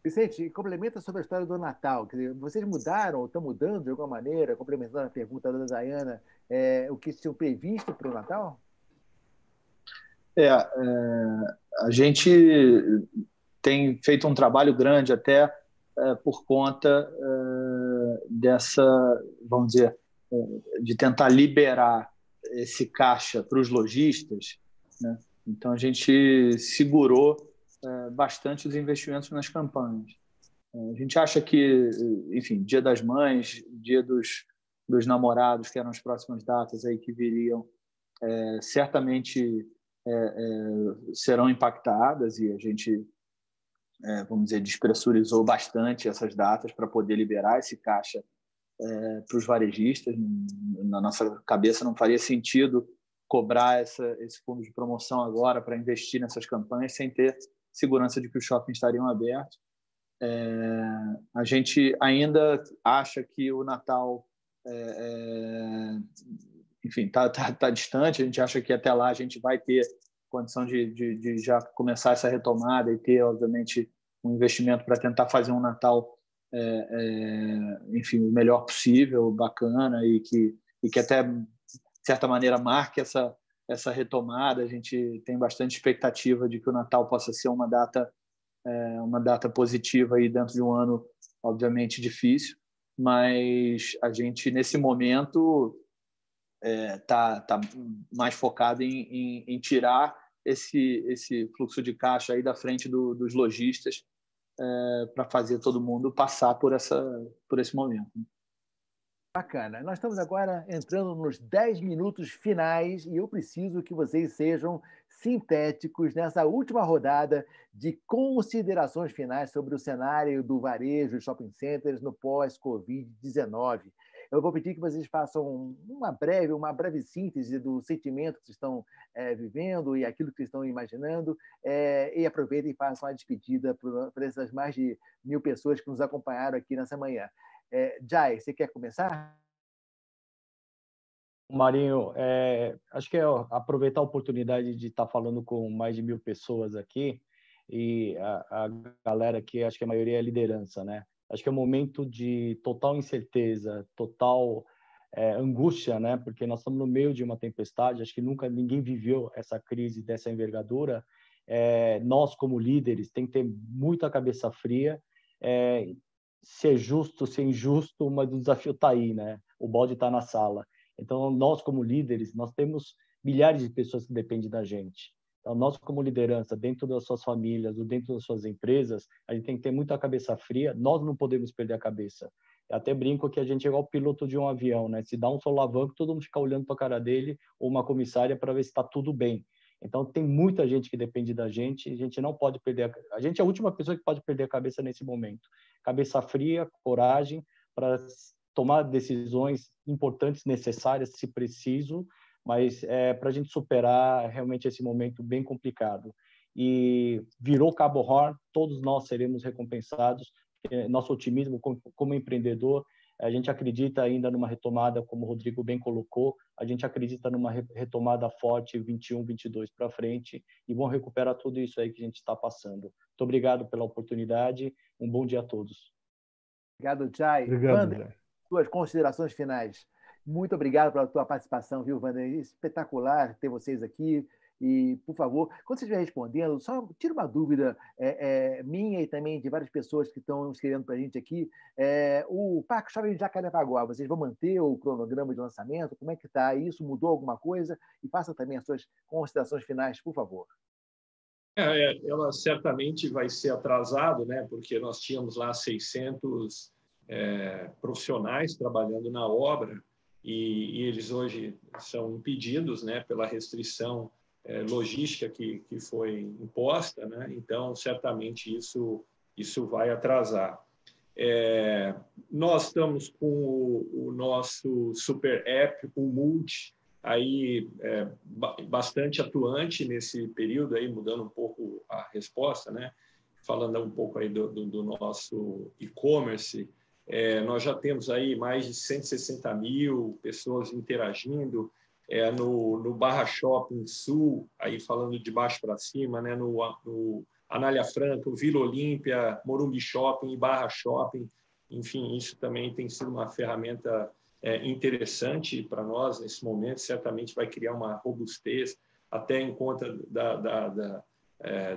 Vicente, complementa sobre a história do Natal. Quer dizer, vocês mudaram ou estão mudando de alguma maneira, complementando a pergunta da Dayana, o que tinham previsto para o Natal? A gente tem feito um trabalho grande até por conta dessa, vamos dizer, de tentar liberar esse caixa para os lojistas, né? Então a gente segurou bastante os investimentos nas campanhas. A gente acha que, enfim, Dia das Mães, Dia dos Namorados, que eram as próximas datas aí que viriam, certamente serão impactadas, e a gente, vamos dizer, despressurizou bastante essas datas para poder liberar esse caixa para os varejistas. Na nossa cabeça não faria sentido cobrar esse fundo de promoção agora para investir nessas campanhas sem ter segurança de que os shoppings estariam abertos. A gente ainda acha que o Natal, enfim, está distante. A gente acha que até lá a gente vai ter condição de já começar essa retomada e ter, obviamente, um investimento para tentar fazer um Natal, enfim, o melhor possível, bacana, e que até, de certa maneira, marque essa retomada. A gente tem bastante expectativa de que o Natal possa ser uma data positiva aí dentro de um ano, obviamente, difícil, mas a gente, nesse momento, tá mais focado em tirar esse fluxo de caixa aí da frente dos lojistas, para fazer todo mundo passar por esse momento. Bacana. Nós estamos agora entrando nos 10 minutos finais e eu preciso que vocês sejam sintéticos nessa última rodada de considerações finais sobre o cenário do varejo e shopping centers no pós-Covid-19. Eu vou pedir que vocês façam uma breve síntese do sentimento que vocês estão vivendo e aquilo que vocês estão imaginando, e aproveitem e façam a despedida para essas mais de 1.000 pessoas que nos acompanharam aqui nessa manhã. Jai, você quer começar? Marinho, acho que aproveitar a oportunidade de estar falando com mais de 1.000 pessoas aqui, e a galera que acho que a maioria é liderança, né? Acho que é um momento de total incerteza, total angústia, né? Porque nós estamos no meio de uma tempestade. Acho que nunca ninguém viveu essa crise dessa envergadura. Nós, como líderes, tem que ter muita cabeça fria, ser justo, ser injusto, mas o desafio está aí, né? O balde está na sala. Então, nós, como líderes, nós temos milhares de pessoas que dependem da gente. Então, nós, como liderança, dentro das suas famílias ou dentro das suas empresas, a gente tem que ter muita cabeça fria. Nós não podemos perder a cabeça. Eu até brinco que a gente é igual o piloto de um avião, né? Se dá um solavanco, todo mundo fica olhando para a cara dele ou uma comissária para ver se está tudo bem. Então, tem muita gente que depende da gente, a gente não pode perder... A gente é a última pessoa que pode perder a cabeça nesse momento. Cabeça fria, coragem, para tomar decisões importantes, necessárias, se preciso, mas para a gente superar realmente esse momento bem complicado. E virou Cabo Horn, todos nós seremos recompensados. Nosso otimismo como empreendedor, a gente acredita ainda numa retomada, como o Rodrigo bem colocou, a gente acredita numa retomada forte 21, 22 para frente e vão recuperar tudo isso aí que a gente está passando. Muito obrigado pela oportunidade, um bom dia a todos. Obrigado, Jai. Obrigado, Wander, Jai. suas considerações finais. Muito obrigado pela tua participação, viu, Wander? Espetacular ter vocês aqui. E, por favor, quando você estiver respondendo, só tira uma dúvida minha e também de várias pessoas que estão escrevendo para a gente aqui. O Parque Shopping de Jacarepaguá, vocês vão manter o cronograma de lançamento? Como é que está? Isso mudou alguma coisa? E faça também as suas considerações finais, por favor. Ela certamente vai ser atrasado, né? Porque nós tínhamos lá 600 profissionais trabalhando na obra e eles hoje são impedidos, né, pela restrição logística que foi imposta, né? Então, certamente isso vai atrasar. Nós estamos com o nosso super app, o Multi, aí bastante atuante nesse período, aí, mudando um pouco a resposta, né? Falando um pouco aí do nosso e-commerce, nós já temos aí mais de 160 mil pessoas interagindo no Barra Shopping Sul, aí falando de baixo para cima, né? No Anália Franca, o Vila Olímpia, Morumbi Shopping e Barra Shopping. Enfim, isso também tem sido uma ferramenta interessante para nós nesse momento, certamente vai criar uma robustez, até em conta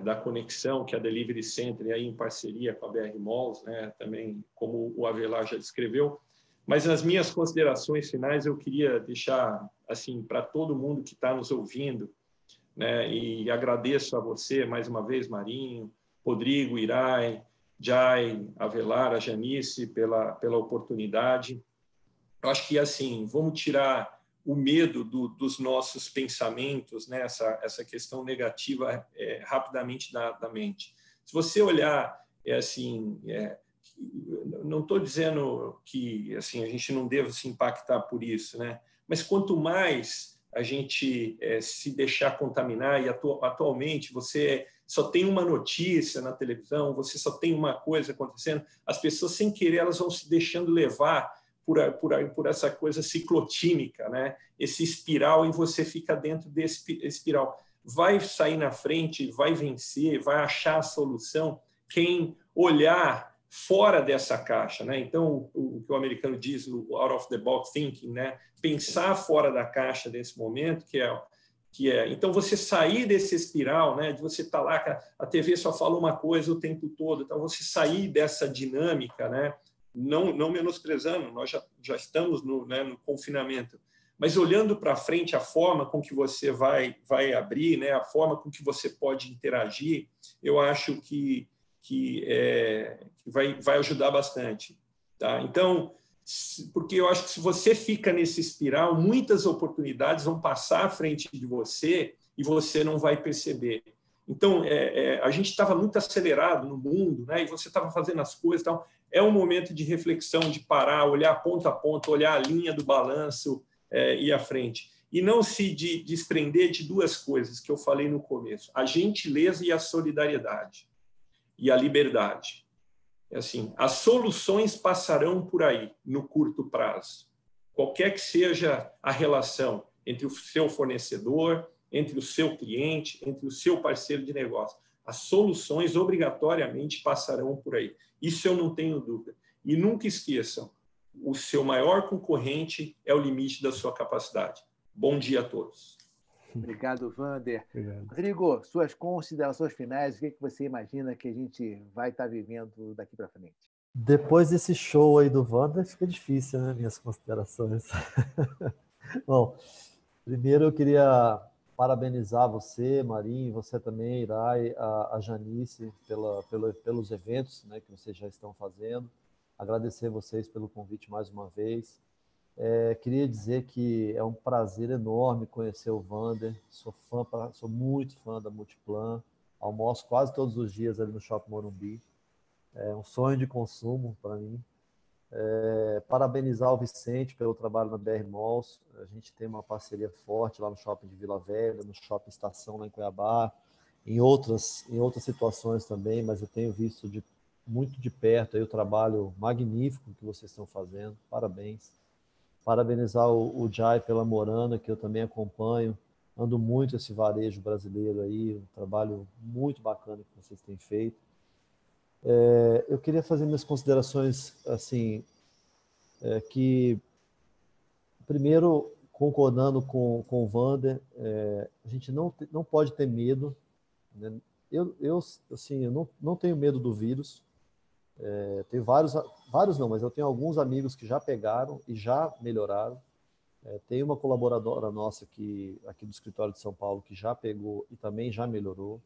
da conexão que a Delivery Center, aí em parceria com a BR Malls, né, também, como o Avelar já descreveu. Mas nas minhas considerações finais, eu queria deixar assim para todo mundo que está nos ouvindo, né, e agradeço a você mais uma vez, Marinho, Rodrigo, Irai, Jai, Avelar, a Janice, pela oportunidade. Eu acho que, assim, vamos tirar o medo dos nossos pensamentos, né? Essa questão negativa rapidamente da mente. Se você olhar, não estou dizendo que assim, a gente não deva se impactar por isso, né? Mas quanto mais a gente se deixar contaminar, e atualmente você só tem uma notícia na televisão, você só tem uma coisa acontecendo, as pessoas, sem querer, elas vão se deixando levar por essa coisa ciclotímica, né? Esse espiral, e você fica dentro desse espiral. Vai sair na frente, vai vencer, vai achar a solução quem olhar fora dessa caixa, né? Então, o que o americano diz, o out of the box thinking, né? Pensar fora da caixa nesse momento, que é então você sair desse espiral, né? De você estar lá, a TV só fala uma coisa o tempo todo, então você sair dessa dinâmica, né? Não menosprezando, nós já estamos no confinamento, mas olhando para frente a forma com que você vai abrir, né, a forma com que você pode interagir, eu acho que vai ajudar bastante. Tá? Então, porque eu acho que se você fica nesse espiral, muitas oportunidades vão passar à frente de você e você não vai perceber. Então, a gente estava muito acelerado no mundo, né? E você estava fazendo as coisas. Então, é um momento de reflexão, de parar, olhar ponto a ponto, olhar a linha do balanço e à frente. E não se desprender de duas coisas que eu falei no começo: a gentileza e a solidariedade. E a liberdade. Assim, as soluções passarão por aí, no curto prazo. Qualquer que seja a relação entre o seu fornecedor, entre o seu cliente, entre o seu parceiro de negócio. As soluções obrigatoriamente passarão por aí. Isso eu não tenho dúvida. E nunca esqueçam, o seu maior concorrente é o limite da sua capacidade. Bom dia a todos. Obrigado, Wander. Obrigado. Rodrigo, suas considerações finais, o que você imagina que a gente vai estar vivendo daqui para frente? Depois desse show aí do Wander, fica difícil, né? Minhas considerações. Bom, primeiro eu queria parabenizar você, Marinho, você também, Irai, a Janice, pelos eventos, né, que vocês já estão fazendo. agradecer vocês pelo convite mais uma vez. Queria dizer que é um prazer enorme conhecer o Wander, sou muito fã da Multiplan, almoço quase todos os dias ali no Shopping Morumbi, é um sonho de consumo para mim. Parabenizar o Vicente pelo trabalho na BR Malls, a gente tem uma parceria forte lá no Shopping de Vila Velha, no Shopping Estação lá em Cuiabá, em outras situações também, mas eu tenho visto muito de perto aí o trabalho magnífico que vocês estão fazendo, parabéns. Parabenizar o Jai pela Morana, que eu também acompanho, ando muito esse varejo brasileiro aí, um trabalho muito bacana que vocês têm feito. Eu queria fazer minhas considerações, assim, que, primeiro, concordando com o Wander, a gente não pode ter medo, né? Eu não tenho medo do vírus, tenho vários não, mas eu tenho alguns amigos que já pegaram e já melhoraram. Tem uma colaboradora nossa aqui do escritório de São Paulo que já pegou e também já melhorou.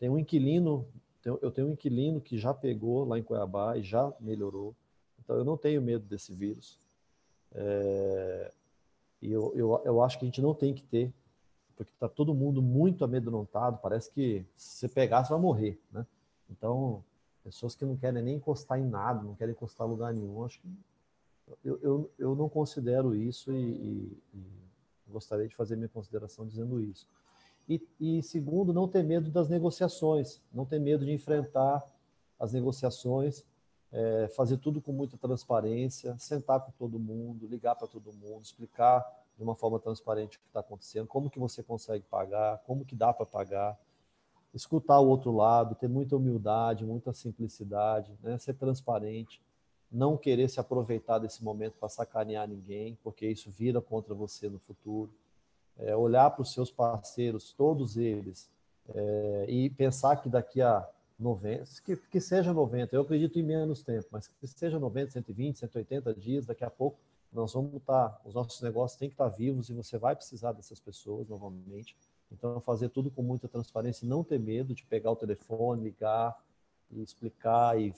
Eu tenho um inquilino que já pegou lá em Cuiabá e já melhorou. Então, eu não tenho medo desse vírus. E eu acho que a gente não tem que ter, porque está todo mundo muito amedrontado, parece que se você pegar, você vai morrer, né? Então, pessoas que não querem nem encostar em nada, não querem encostar em lugar nenhum, acho que eu não considero isso e gostaria de fazer minha consideração dizendo isso. E segundo, não ter medo das negociações, não ter medo de enfrentar as negociações, fazer tudo com muita transparência, sentar com todo mundo, ligar para todo mundo, explicar de uma forma transparente o que está acontecendo, como que você consegue pagar, como que dá para pagar, escutar o outro lado, ter muita humildade, muita simplicidade, né? Ser transparente, não querer se aproveitar desse momento para sacanear ninguém, porque isso vira contra você no futuro. Olhar para os seus parceiros, todos eles, e pensar que daqui a 90, que seja 90, eu acredito em menos tempo, mas que seja 90, 120, 180 dias, daqui a pouco nós vamos estar, os nossos negócios têm que estar vivos e você vai precisar dessas pessoas novamente. Então, fazer tudo com muita transparência e não ter medo de pegar o telefone, ligar e explicar e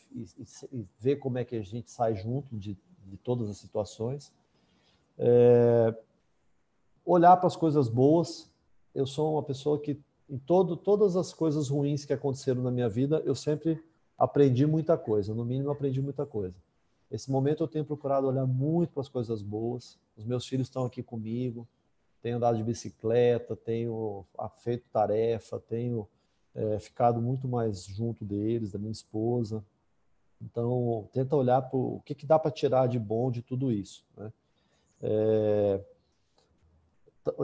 ver como é que a gente sai junto de todas as situações. Olhar para as coisas boas. Eu sou uma pessoa que, em todas as coisas ruins que aconteceram na minha vida, eu sempre aprendi muita coisa, no mínimo aprendi muita coisa. Esse momento eu tenho procurado olhar muito para as coisas boas. Os meus filhos estão aqui comigo, tenho andado de bicicleta, tenho feito tarefa, tenho ficado muito mais junto deles, da minha esposa. Então, tenta olhar para o que dá para tirar de bom de tudo isso, né?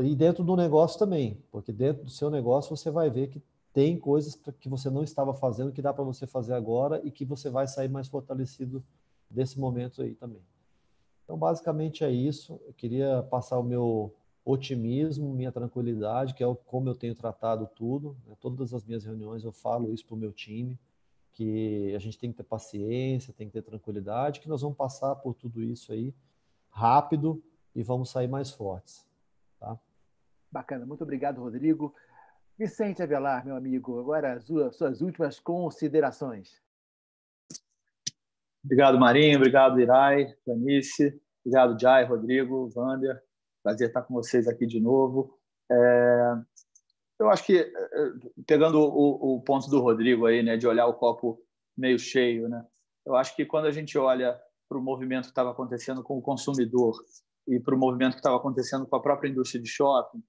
E dentro do negócio também, porque dentro do seu negócio você vai ver que tem coisas que você não estava fazendo que dá para você fazer agora e que você vai sair mais fortalecido desse momento aí também. Então, basicamente é isso. Eu queria passar o meu otimismo, minha tranquilidade, que é como eu tenho tratado tudo, né? Todas as minhas reuniões eu falo isso para o meu time, que a gente tem que ter paciência, tem que ter tranquilidade, que nós vamos passar por tudo isso aí rápido e vamos sair mais fortes. Tá? Bacana, muito obrigado, Rodrigo. Vicente Avelar, meu amigo, agora suas últimas considerações. Obrigado, Marinho, obrigado, Irai, Janice, obrigado, Jai, Rodrigo, Wander, prazer estar com vocês aqui de novo. Eu acho que, pegando o ponto do Rodrigo aí, né, de olhar o copo meio cheio, né, eu acho que quando a gente olha para o movimento que estava acontecendo com o consumidor e para o movimento que estava acontecendo com a própria indústria de shopping,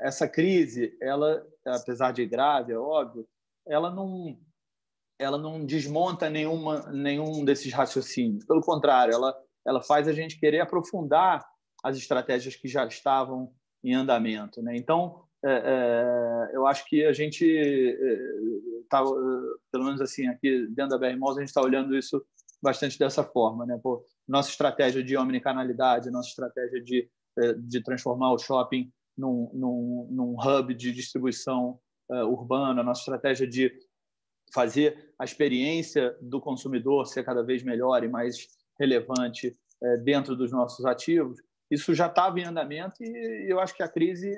essa crise, ela, apesar de grave, é óbvio, ela não desmonta nenhum desses raciocínios. Pelo contrário, ela faz a gente querer aprofundar as estratégias que já estavam em andamento, né? Então, eu acho que a gente está, pelo menos assim, aqui dentro da BR Malls, a gente está olhando isso bastante dessa forma, né? Pô, nossa estratégia de omnicanalidade, nossa estratégia de transformar o shopping num hub de distribuição urbana, nossa estratégia de fazer a experiência do consumidor ser cada vez melhor e mais relevante dentro dos nossos ativos, isso já estava em andamento e eu acho que a crise,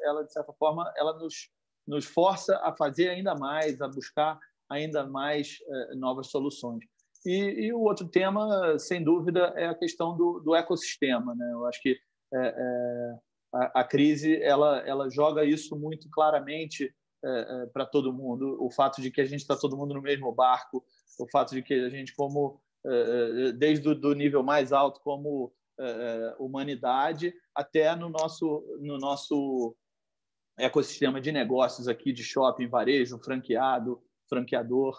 ela de certa forma, ela nos força a fazer ainda mais, a buscar ainda mais novas soluções. E o outro tema, sem dúvida, é a questão do ecossistema, né? Eu acho que a crise ela joga isso muito claramente para todo mundo. O fato de que a gente está todo mundo no mesmo barco, o fato de que a gente, como desde o nível mais alto, como humanidade, até no nosso ecossistema de negócios aqui, de shopping, varejo, franqueador,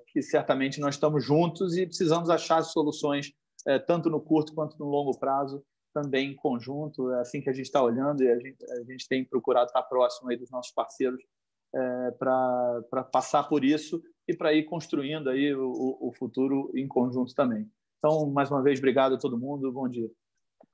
que certamente nós estamos juntos e precisamos achar soluções, tanto no curto quanto no longo prazo, também em conjunto. É assim que a gente está olhando, e a gente tem procurado estar próximo aí dos nossos parceiros para passar por isso e para ir construindo aí o futuro em conjunto também. Então, mais uma vez, obrigado a todo mundo. Bom dia.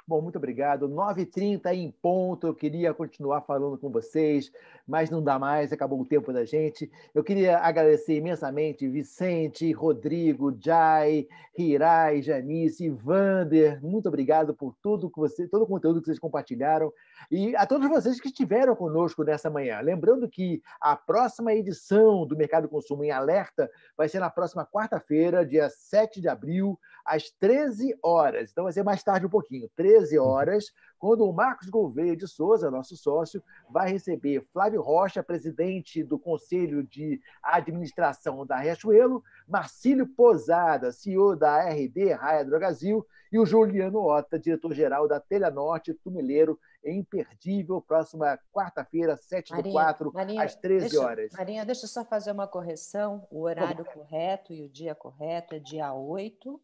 Bom, muito obrigado. 9h30 em ponto. Eu queria continuar falando com vocês, mas não dá mais, acabou o tempo da gente. Eu queria agradecer imensamente Vicente, Rodrigo, Jai, Hirai, Janice, Vander. Muito obrigado por todo o conteúdo que vocês compartilharam. E a todos vocês que estiveram conosco nessa manhã. Lembrando que a próxima edição do Mercado Consumo em Alerta vai ser na próxima quarta-feira, dia 7 de abril, às 13 horas. Então vai ser mais tarde um pouquinho, 13 horas, quando o Marcos Gouveia de Souza, nosso sócio, vai receber Flávio Rocha, presidente do Conselho de Administração da Riachuelo, Marcílio Posada, CEO da RD Raia Drogasil, e o Juliano Ota, diretor-geral da Telenorte Tumeleiro, imperdível, próxima quarta-feira, 7/4, às 13 horas. Marinha, deixa eu só fazer uma correção. O horário correto e o dia correto é dia 8,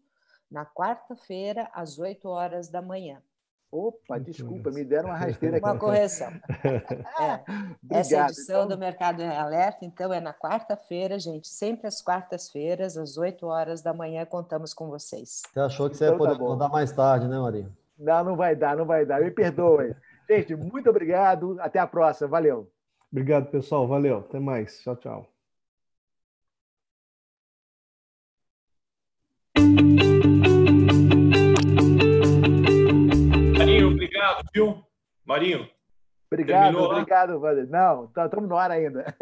na quarta-feira, às 8 horas da manhã. Opa, desculpa, me deram uma rasteira aqui. Uma correção. Essa edição do Mercado em Alerta, então, é na quarta-feira, gente, sempre às quartas-feiras, às 8 horas da manhã, contamos com vocês. Você achou que você ia poder acordar mais tarde, né, Marinho? Não vai dar. Me perdoem. Gente, muito obrigado. Até a próxima. Valeu. Obrigado, pessoal. Valeu. Até mais. Tchau, tchau. Marinho, obrigado, viu? Marinho. Obrigado, terminou, obrigado, Vander. Não, estamos no ar ainda.